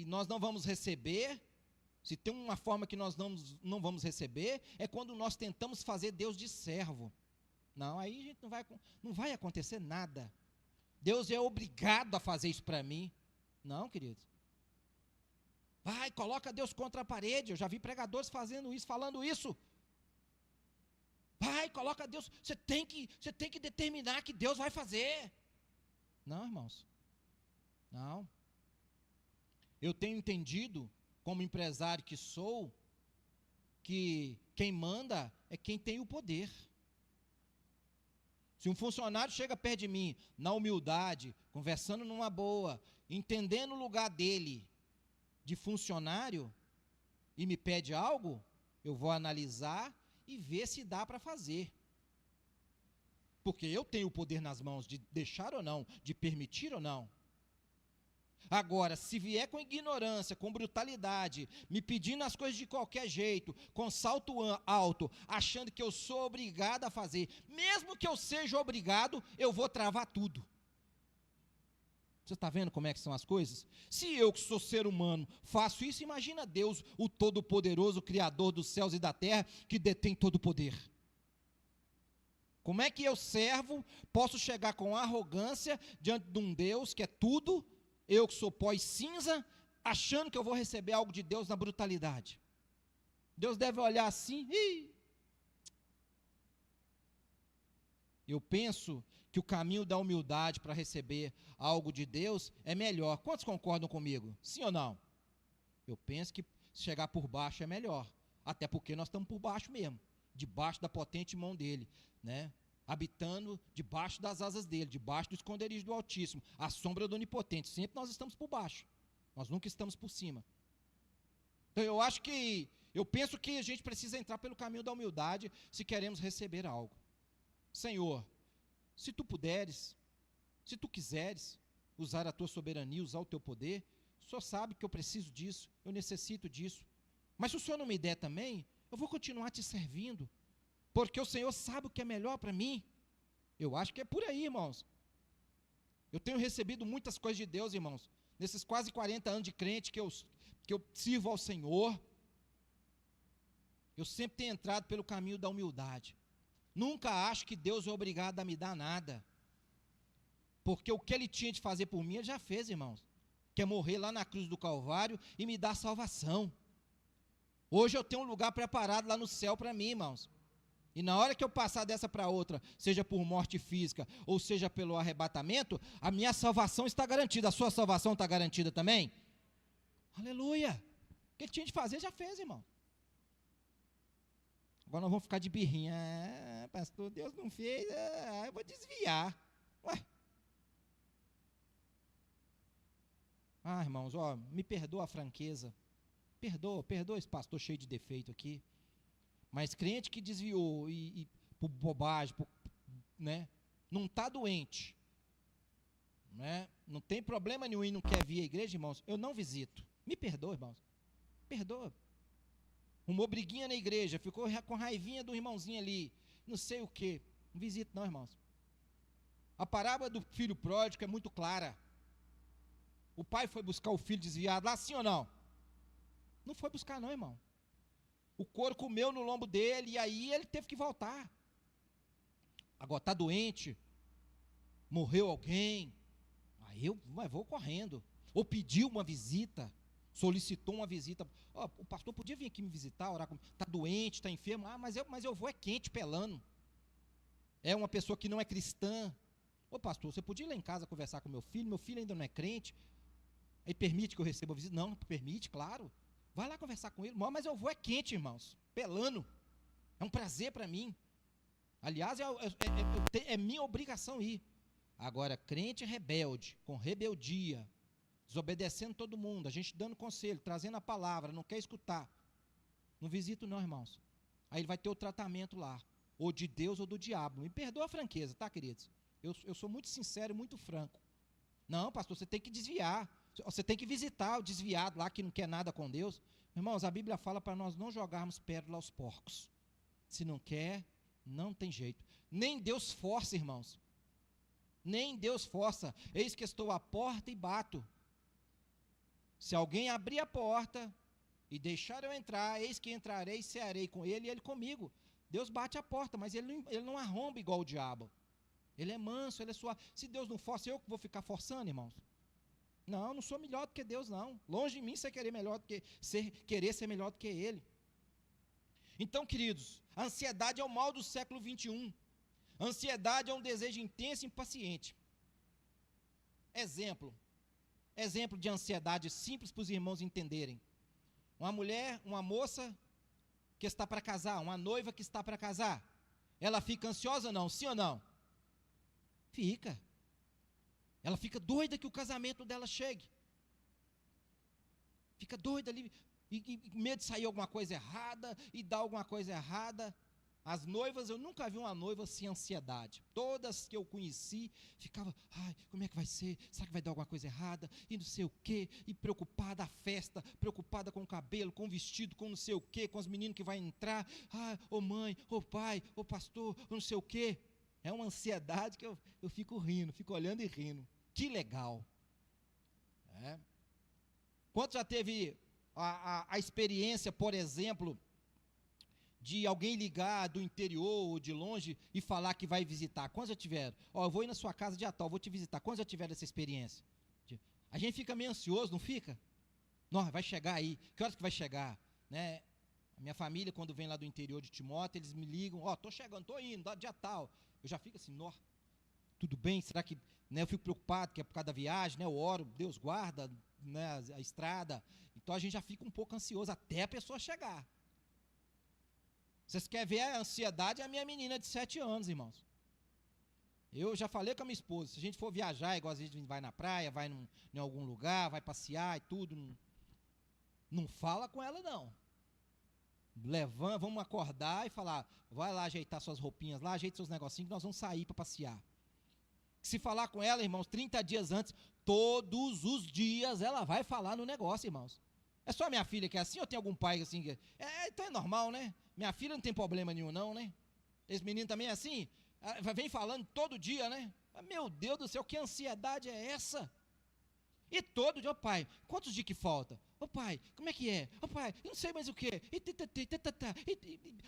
nós não vamos receber, se tem uma forma que nós não vamos receber, é quando nós tentamos fazer Deus de servo. Não, aí a gente não vai acontecer nada. Deus é obrigado a fazer isso para mim. Não, queridos. Vai, coloca Deus contra a parede. Eu já vi pregadores fazendo isso, falando isso. Vai, coloca Deus. Você tem que determinar que Deus vai fazer. Não, irmãos. Não. Eu tenho entendido, como empresário que sou, que quem manda é quem tem o poder. Se um funcionário chega perto de mim, na humildade, conversando numa boa, entendendo o lugar dele, de funcionário, e me pede algo, eu vou analisar e ver se dá para fazer. Porque eu tenho o poder nas mãos de deixar ou não, de permitir ou não. Agora, se vier com ignorância, com brutalidade, me pedindo as coisas de qualquer jeito, com salto alto, achando que eu sou obrigado a fazer, mesmo que eu seja obrigado, eu vou travar tudo. Você está vendo como é que são as coisas? Se eu, que sou ser humano, faço isso, imagina Deus, o Todo-Poderoso, Criador dos céus e da terra, que detém todo o poder. Como é que eu, servo, posso chegar com arrogância diante de um Deus que é tudo, eu que sou pó e cinza, achando que eu vou receber algo de Deus na brutalidade? Deus deve olhar assim, eu penso que o caminho da humildade para receber algo de Deus é melhor. Quantos concordam comigo? Sim ou não? Eu penso que chegar por baixo é melhor, até porque nós estamos por baixo mesmo. debaixo da potente mão dele, né? Habitando debaixo das asas dele, debaixo do esconderijo do Altíssimo, à sombra do Onipotente. Sempre nós estamos por baixo, nós nunca estamos por cima. Então eu penso que a gente precisa entrar pelo caminho da humildade se queremos receber algo. Senhor, se tu puderes, se tu quiseres usar a tua soberania, usar o teu poder, o Senhor sabe que eu preciso disso, eu necessito disso. Mas se o Senhor não me der também, eu vou continuar te servindo, porque o Senhor sabe o que é melhor para mim. Eu acho que é por aí, irmãos. Eu tenho recebido muitas coisas de Deus, irmãos, nesses quase 40 anos de crente que eu sirvo ao Senhor. Eu sempre tenho entrado pelo caminho da humildade. Nunca acho que Deus é obrigado a me dar nada, porque o que Ele tinha de fazer por mim, Ele já fez, irmãos, que é morrer lá na cruz do Calvário e me dar salvação. Hoje eu tenho um lugar preparado lá no céu para mim, irmãos, e na hora que eu passar dessa para outra, seja por morte física, ou seja pelo arrebatamento, a minha salvação está garantida. A sua salvação está garantida também? Aleluia! O que Ele tinha de fazer, já fez, irmão. Agora nós vamos ficar de birrinha. Pastor, Deus não fez, eu vou desviar. Ué. Irmãos, me perdoa a franqueza. Perdoa esse pastor cheio de defeito aqui. Mas crente que desviou e por bobagem, né, não está doente, né, não tem problema nenhum e não quer vir à igreja, irmãos, eu não visito. Me perdoa, irmãos. Perdoa. Uma briguinha na igreja, ficou com raivinha do irmãozinho ali, não sei o quê. Não visito não, irmãos. A parábola do filho pródigo é muito clara. O pai foi buscar o filho desviado lá, sim ou não? Não foi buscar não, irmão. O couro comeu no lombo dele e aí ele teve que voltar. Agora está doente, morreu alguém, aí eu vou correndo. Ou pediu uma visita, solicitou uma visita. O pastor podia vir aqui me visitar, orar comigo. Está doente, está enfermo. Mas eu vou quente, pelando. É uma pessoa que não é cristã. Pastor, você podia ir lá em casa conversar com meu filho ainda não é crente. Aí permite que eu receba a visita? Não, permite, claro. Vai lá conversar com ele. Mas eu vou quente, irmãos, pelando. É um prazer para mim. Aliás, é minha obrigação ir. Agora, crente rebelde, com rebeldia, desobedecendo todo mundo, a gente dando conselho, trazendo a palavra, não quer escutar. Não visito não, irmãos. Aí ele vai ter o tratamento lá, ou de Deus ou do diabo. Me perdoa a franqueza, tá, queridos? Eu sou muito sincero e muito franco. Não, pastor, você tem que desviar. Você tem que visitar o desviado lá que não quer nada com Deus. Irmãos, a Bíblia fala para nós não jogarmos pérola aos porcos. Se não quer, não tem jeito. Nem Deus força, irmãos. Nem Deus força. Eis que estou à porta e bato. Se alguém abrir a porta e deixar eu entrar, eis que entrarei e cearei com ele e ele comigo. Deus bate a porta, mas ele não arromba igual o diabo. Ele é manso, ele é suave. Se Deus não força, eu que vou ficar forçando, irmãos? Não sou melhor do que Deus, não. Longe de mim você querer ser melhor do que Ele. Então, queridos, a ansiedade é o mal do século 21. A ansiedade é um desejo intenso e impaciente. Exemplo de ansiedade simples para os irmãos entenderem. Uma moça que está para casar, uma noiva que está para casar, ela fica ansiosa ou não? Sim ou não? Fica. Ela fica doida que o casamento dela chegue. Fica doida ali, e medo de sair alguma coisa errada, e dar alguma coisa errada. As noivas, eu nunca vi uma noiva sem ansiedade. Todas que eu conheci, ficava, como é que vai ser? Será que vai dar alguma coisa errada? E não sei o quê, e preocupada a festa, preocupada com o cabelo, com o vestido, com não sei o quê, com os meninos que vai entrar. Mãe, pai, pastor, não sei o quê. É uma ansiedade que eu fico rindo, fico olhando e rindo. Que legal. Quanto já teve a experiência, por exemplo, de alguém ligar do interior ou de longe e falar que vai visitar? Quantos já tiveram? Eu vou ir na sua casa dia tal, vou te visitar. Quantos já tiveram essa experiência? A gente fica meio ansioso, não fica? Não, vai chegar aí. Que horas que vai chegar? Né? A minha família, quando vem lá do interior de Timóteo, eles me ligam, estou chegando, estou indo, dia tal. Eu já fico assim, tudo bem? Será que... eu fico preocupado, que é por causa da viagem, eu oro, Deus guarda, a estrada. Então a gente já fica um pouco ansioso até a pessoa chegar. Vocês querem ver a ansiedade? É a minha menina de 7 anos, irmãos. Eu já falei com a minha esposa, se a gente for viajar, igual a gente vai na praia, vai em algum lugar, vai passear e tudo, não fala com ela não. Levanta, vamos acordar e falar, vai lá ajeitar suas roupinhas lá, ajeita seus negocinhos que nós vamos sair para passear. Se falar com ela, irmãos, 30 dias antes, todos os dias ela vai falar no negócio, irmãos. É só minha filha que é assim, ou tem algum pai assim? Então é normal, né? Minha filha não tem problema nenhum não, né? Esse menino também é assim? Vem falando todo dia, né? Meu Deus do céu, que ansiedade é essa? E todo dia, pai, quantos dias que falta? Pai, como é que é? Pai, eu não sei mais o que.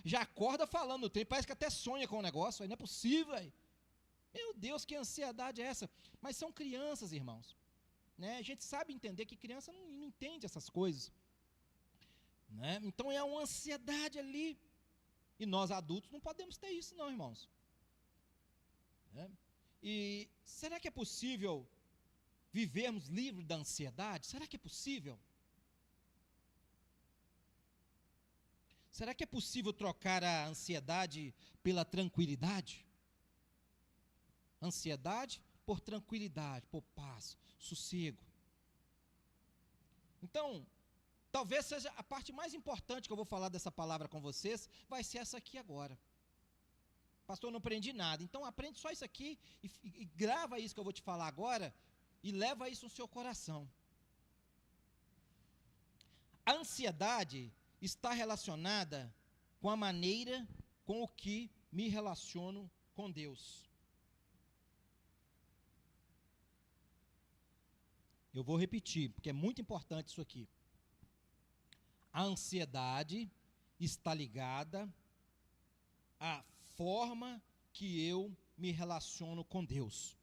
Já acorda falando no trem, parece que até sonha com o negócio, não é possível. Meu Deus, que ansiedade é essa? Mas são crianças, irmãos. Né? A gente sabe entender que criança não entende essas coisas. Né? Então é uma ansiedade ali. E nós adultos não podemos ter isso não, irmãos. Né? E será que é possível vivermos livres da ansiedade? Será que é possível? Será que é possível trocar a ansiedade pela tranquilidade? Ansiedade por tranquilidade, por paz, sossego. Então, talvez seja a parte mais importante que eu vou falar dessa palavra com vocês, vai ser essa aqui agora. Pastor, eu não aprendi nada. Então aprende só isso aqui e grava isso que eu vou te falar agora e leva isso no seu coração. A ansiedade está relacionada com a maneira com o que me relaciono com Deus. Eu vou repetir, porque é muito importante isso aqui. A ansiedade está ligada à forma que eu me relaciono com Deus.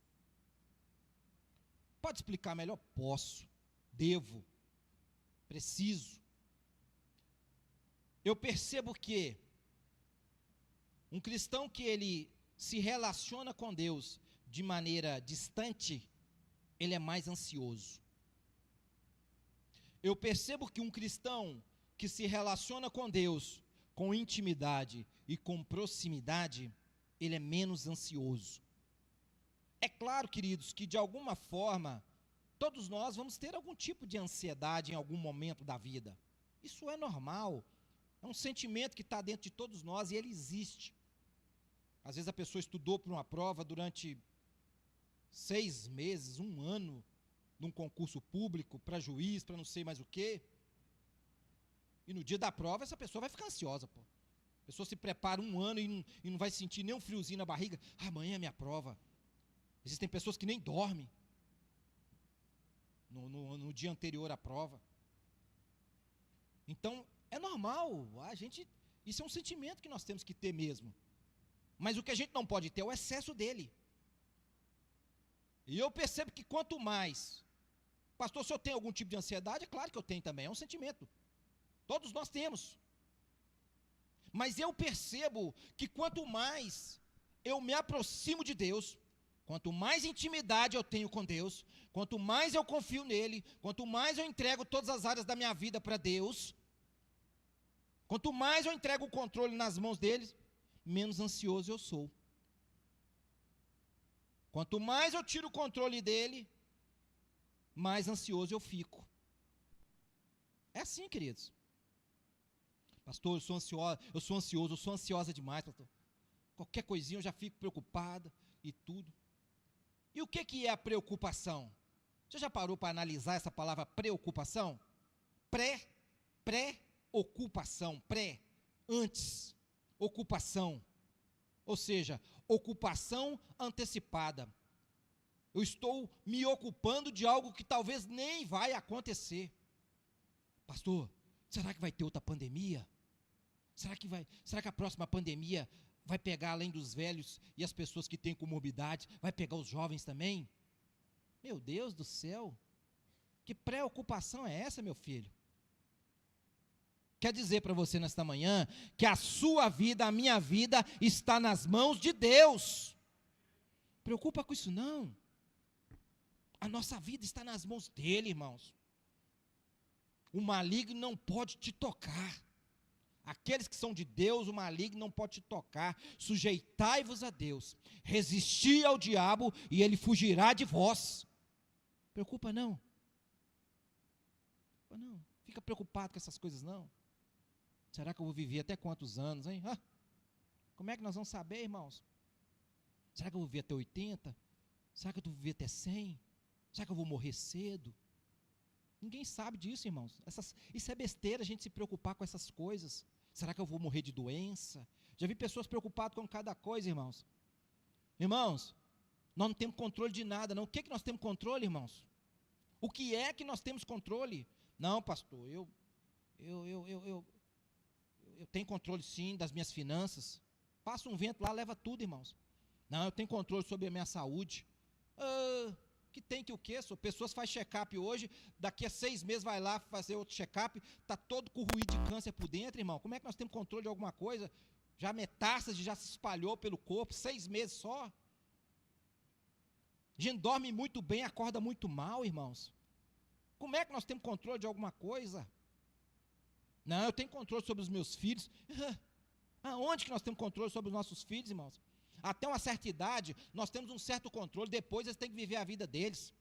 Pode explicar melhor? Posso, devo, preciso. Eu percebo que um cristão que ele se relaciona com Deus de maneira distante, ele é mais ansioso. Eu percebo que um cristão que se relaciona com Deus com intimidade e com proximidade, ele é menos ansioso. É claro, queridos, que de alguma forma, todos nós vamos ter algum tipo de ansiedade em algum momento da vida. Isso é normal. É um sentimento que está dentro de todos nós e ele existe. Às vezes a pessoa estudou para uma prova durante 6 meses, 1 ano, num concurso público, para juiz, para não sei mais o quê. E no dia da prova, essa pessoa vai ficar ansiosa, pô. A pessoa se prepara 1 ano e não vai sentir nem um friozinho na barriga. Amanhã é minha prova. Existem pessoas que nem dormem no dia anterior à prova. Então, é normal, isso é um sentimento que nós temos que ter mesmo. Mas o que a gente não pode ter é o excesso dele. E eu percebo que quanto mais, pastor, se eu tenho algum tipo de ansiedade, é claro que eu tenho também, é um sentimento. Todos nós temos. Mas eu percebo que quanto mais eu me aproximo de Deus, quanto mais intimidade eu tenho com Deus, quanto mais eu confio nele, quanto mais eu entrego todas as áreas da minha vida para Deus, quanto mais eu entrego o controle nas mãos dele, menos ansioso eu sou. Quanto mais eu tiro o controle dele, mais ansioso eu fico. É assim, queridos. Pastor, eu sou ansioso, eu sou ansiosa demais, pastor. Qualquer coisinha eu já fico preocupada e tudo. E o que é a preocupação? Você já parou para analisar essa palavra preocupação? Pré-ocupação, antes, ocupação. Ou seja, ocupação antecipada. Eu estou me ocupando de algo que talvez nem vai acontecer. Pastor, será que vai ter outra pandemia? Será que a próxima pandemia vai pegar além dos velhos e as pessoas que têm comorbidade, vai pegar os jovens também? Meu Deus do céu, que preocupação é essa, meu filho? Quer dizer para você nesta manhã que a sua vida, a minha vida está nas mãos de Deus. Preocupa com isso não. A nossa vida está nas mãos dele, irmãos. O maligno não pode te tocar. Aqueles que são de Deus, o maligno não pode te tocar. Sujeitai-vos a Deus, resisti ao diabo e ele fugirá de vós. Preocupa não. Não, fica preocupado com essas coisas não. Será que eu vou viver até quantos anos, hein? Como é que nós vamos saber, irmãos? Será que eu vou viver até 80? Será que eu vou viver até 100? Será que eu vou morrer cedo? Ninguém sabe disso, irmãos. Isso é besteira, a gente se preocupar com essas coisas. Será que eu vou morrer de doença? Já vi pessoas preocupadas com cada coisa, irmãos. Irmãos, nós não temos controle de nada, não. O que é que nós temos controle, irmãos? O que é que nós temos controle? Não, pastor, eu tenho controle sim das minhas finanças. Passa um vento lá, leva tudo, irmãos. Não, eu tenho controle sobre a minha saúde. Que tem que o quê? Pessoas fazem check-up hoje, daqui a 6 meses vai lá fazer outro check-up, está todo corroído de câncer por dentro, irmão. Como é que nós temos controle de alguma coisa? Já a metástase já se espalhou pelo corpo, 6 meses só. A gente dorme muito bem, acorda muito mal, irmãos. Como é que nós temos controle de alguma coisa? Não, eu tenho controle sobre os meus filhos. Aonde que nós temos controle sobre os nossos filhos, irmãos? Até uma certa idade, nós temos um certo controle, depois eles têm que viver a vida deles.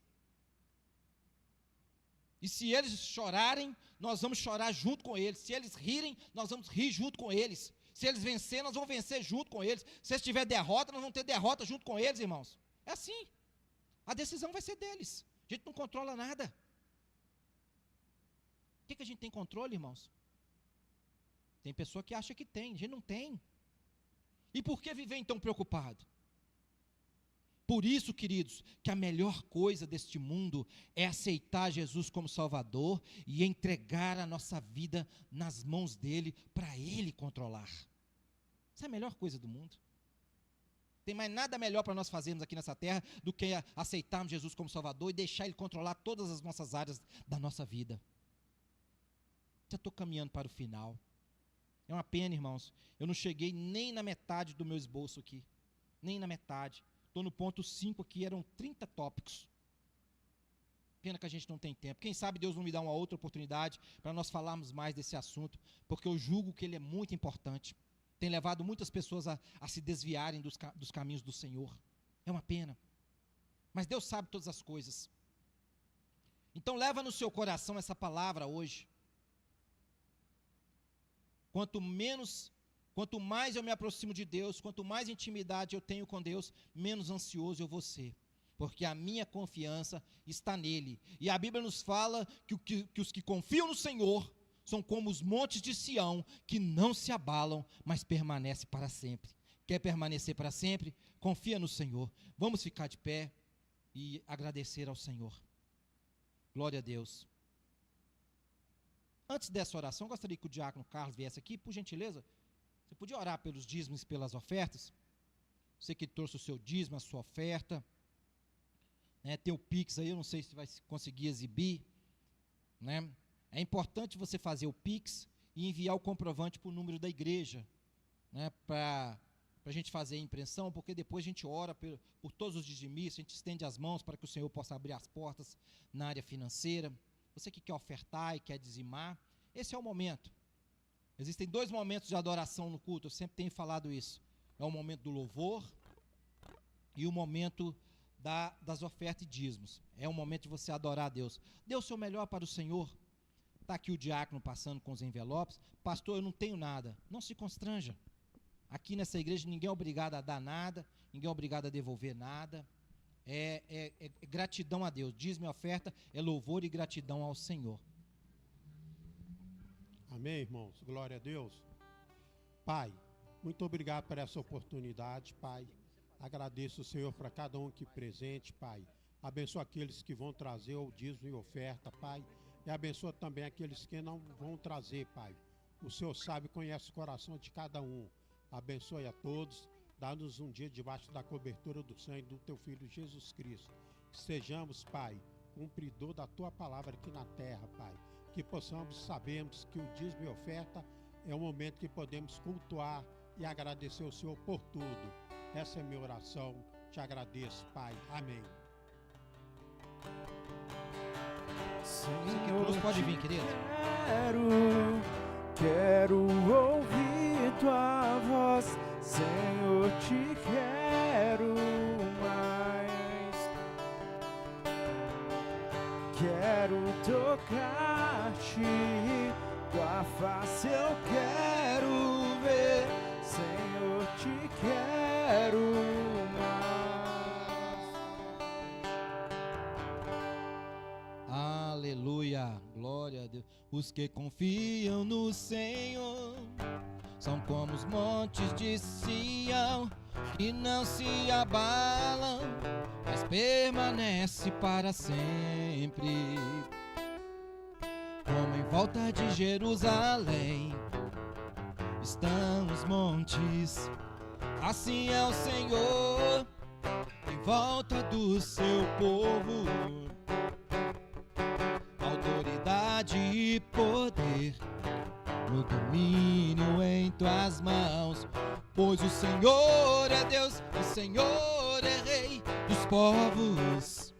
E se eles chorarem, nós vamos chorar junto com eles. Se eles rirem, nós vamos rir junto com eles. Se eles vencerem, nós vamos vencer junto com eles. Se eles tiverem derrota, nós vamos ter derrota junto com eles, irmãos. É assim. A decisão vai ser deles. A gente não controla nada. O que a gente tem controle, irmãos? Tem pessoa que acha que tem, a gente não tem. E por que viver então preocupado? Por isso, queridos, que a melhor coisa deste mundo é aceitar Jesus como Salvador e entregar a nossa vida nas mãos dele, para ele controlar. Essa é a melhor coisa do mundo. Tem mais nada melhor para nós fazermos aqui nessa terra do que aceitarmos Jesus como Salvador e deixar ele controlar todas as nossas áreas da nossa vida. Já estou caminhando para o final. É uma pena, irmãos, eu não cheguei nem na metade do meu esboço aqui, nem na metade. Estou no ponto 5 aqui, eram 30 tópicos. Pena que a gente não tem tempo. Quem sabe Deus não me dá uma outra oportunidade para nós falarmos mais desse assunto, porque eu julgo que ele é muito importante. Tem levado muitas pessoas a se desviarem dos caminhos do Senhor. É uma pena. Mas Deus sabe todas as coisas. Então leva no seu coração essa palavra hoje. Quanto mais eu me aproximo de Deus, quanto mais intimidade eu tenho com Deus, menos ansioso eu vou ser, porque a minha confiança está nele. E a Bíblia nos fala que os que confiam no Senhor são como os montes de Sião, que não se abalam, mas permanecem para sempre. Quer permanecer para sempre? Confia no Senhor. Vamos ficar de pé e agradecer ao Senhor. Glória a Deus. Antes dessa oração, gostaria que o diácono Carlos viesse aqui, por gentileza. Você podia orar pelos dízimos e pelas ofertas? Você que trouxe o seu dízimo, a sua oferta. Tem o Pix aí, eu não sei se vai conseguir exibir. É importante você fazer o Pix e enviar o comprovante para o número da igreja. Para a gente fazer a impressão, porque depois a gente ora por todos os dizimistas, a gente estende as mãos para que o Senhor possa abrir as portas na área financeira. Você que quer ofertar e quer dizimar, esse é o momento. Existem 2 momentos de adoração no culto, eu sempre tenho falado isso. É o momento do louvor e o momento das ofertas e dízimos. É o momento de você adorar a Deus. Dê o seu melhor para o Senhor. Está aqui o diácono passando com os envelopes. Pastor, eu não tenho nada. Não se constranja. Aqui nessa igreja ninguém é obrigado a dar nada, ninguém é obrigado a devolver nada. É gratidão a Deus. Dízimo e oferta é louvor e gratidão ao Senhor. Amém, irmãos? Glória a Deus. Pai, muito obrigado por essa oportunidade, Pai. Agradeço o Senhor para cada um aqui presente, Pai. Abençoa aqueles que vão trazer o dízimo e oferta, Pai. E abençoa também aqueles que não vão trazer, Pai. O Senhor sabe e conhece o coração de cada um. Abençoe a todos. Dá-nos um dia debaixo da cobertura do sangue do Teu Filho Jesus Cristo. Que sejamos, Pai, cumpridor da Tua palavra aqui na terra, Pai. Que possamos sabermos que o dízimo e oferta é o momento que podemos cultuar e agradecer ao Senhor por tudo. Essa é a minha oração. Te agradeço, Pai. Amém. Você que trouxe, pode vir, querido. Quero Quero ouvir tua voz, Senhor, te quero mais. Quero tocar-te, tua face eu quero ver, Senhor, te quero mais. Aleluia, glória a Deus. Os que confiam no Senhor são como os montes de Sião, que não se abalam, mas permanece para sempre. Como em volta de Jerusalém estão os montes, assim é o Senhor em volta do seu povo. Autoridade e poder, o domínio em tuas mãos, pois o Senhor é Deus, o Senhor é Rei dos povos.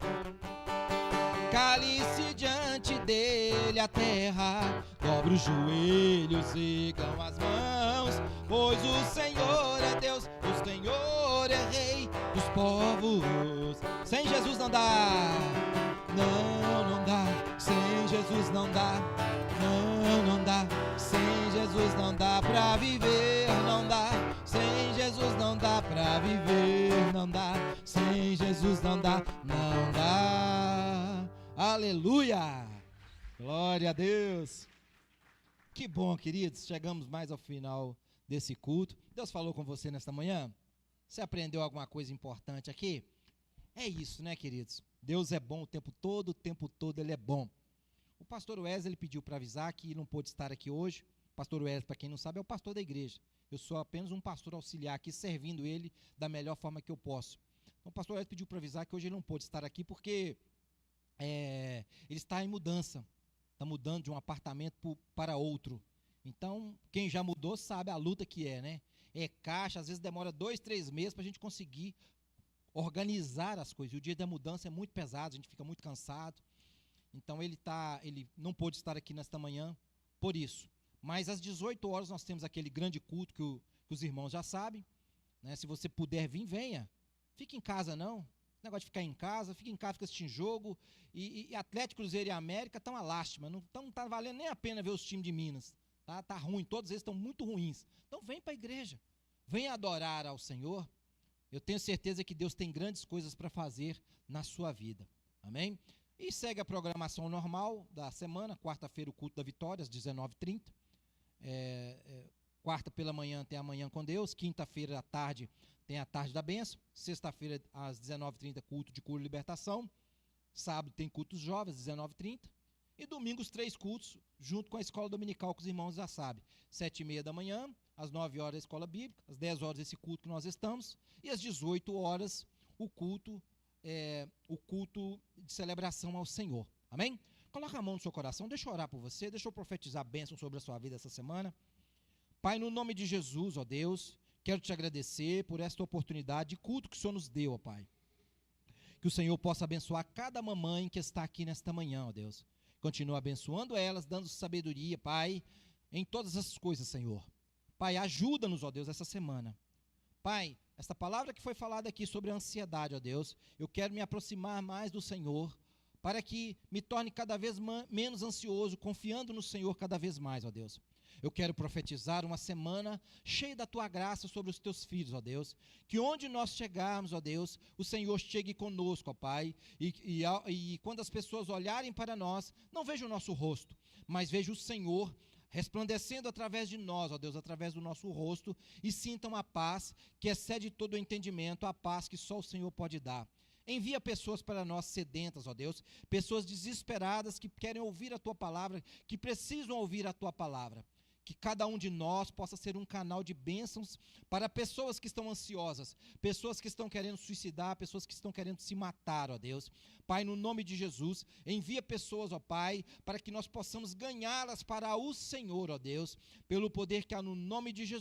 Cale-se diante dele a terra, dobra os joelhos, ergam as mãos, pois o Senhor é Deus, o Senhor é Rei dos povos. Sem Jesus não dá, não dá, sem Jesus não dá, não dá, sem Jesus não dá pra viver, não dá, sem Jesus não dá pra viver, não dá, sem Jesus não dá, não dá. Aleluia! Glória a Deus! Que bom, queridos, chegamos mais ao final desse culto. Deus falou com você nesta manhã? Você aprendeu alguma coisa importante aqui? É isso, né, queridos? Deus é bom o tempo todo Ele é bom. O pastor Wesley pediu para avisar que não pôde estar aqui hoje. O pastor Wesley, para quem não sabe, é o pastor da igreja. Eu sou apenas um pastor auxiliar aqui, servindo ele da melhor forma que eu posso. Então, o pastor Wesley pediu para avisar que hoje ele não pôde estar aqui porque ele está em mudança. Está mudando de um apartamento para outro. Então, quem já mudou sabe a luta que é, né? É caixa, às vezes demora 2, 3 meses para a gente conseguir organizar as coisas. E o dia da mudança é muito pesado, a gente fica muito cansado. Então ele não pôde estar aqui nesta manhã por isso. Mas às 18 horas nós temos aquele grande culto que os irmãos já sabem, né? Se você puder vir, venha. Fique em casa não. Esse negócio de ficar em casa, fica em casa, fica assistindo jogo. E Atlético, Cruzeiro e América estão uma lástima. Não está valendo nem a pena ver os times de Minas. Tá ruim, todos eles estão muito ruins. Então vem para a igreja. Venha adorar ao Senhor. Eu tenho certeza que Deus tem grandes coisas para fazer na sua vida. Amém? E segue a programação normal da semana. Quarta-feira o culto da vitória, às 19h30. Quarta pela manhã tem a Manhã com Deus. Quinta-feira à tarde tem a Tarde da Bênção. Sexta-feira às 19h30 culto de cura e libertação. Sábado tem cultos jovens, às 19h30. E domingo os 3 cultos, junto com a escola dominical, que os irmãos já sabem. 7h30 da manhã, às 9 horas a escola bíblica, às 10 horas esse culto que nós estamos, e às 18 horas o culto de celebração ao Senhor. Amém? Coloca a mão no seu coração, deixa eu orar por você, deixa eu profetizar a bênção sobre a sua vida essa semana. Pai, no nome de Jesus, ó Deus, quero te agradecer por esta oportunidade de culto que o Senhor nos deu, ó Pai. Que o Senhor possa abençoar cada mamãe que está aqui nesta manhã, ó Deus. Continua abençoando elas, dando sabedoria, Pai, em todas as coisas, Senhor. Pai, ajuda-nos, ó Deus, essa semana. Pai, esta palavra que foi falada aqui sobre a ansiedade, ó Deus, eu quero me aproximar mais do Senhor, para que me torne cada vez menos ansioso, confiando no Senhor cada vez mais, ó Deus. Eu quero profetizar uma semana cheia da Tua graça sobre os Teus filhos, ó Deus. Que onde nós chegarmos, ó Deus, o Senhor chegue conosco, ó Pai. E quando as pessoas olharem para nós, não vejam o nosso rosto, mas vejam o Senhor resplandecendo através de nós, ó Deus, através do nosso rosto, e sintam a paz que excede todo o entendimento, a paz que só o Senhor pode dar. Envia pessoas para nós sedentas, ó Deus, pessoas desesperadas que querem ouvir a Tua palavra, que precisam ouvir a Tua palavra. Que cada um de nós possa ser um canal de bênçãos para pessoas que estão ansiosas, pessoas que estão querendo suicidar, pessoas que estão querendo se matar, ó Deus. Pai, no nome de Jesus, envia pessoas, ó Pai, para que nós possamos ganhá-las para o Senhor, ó Deus, pelo poder que há no nome de Jesus.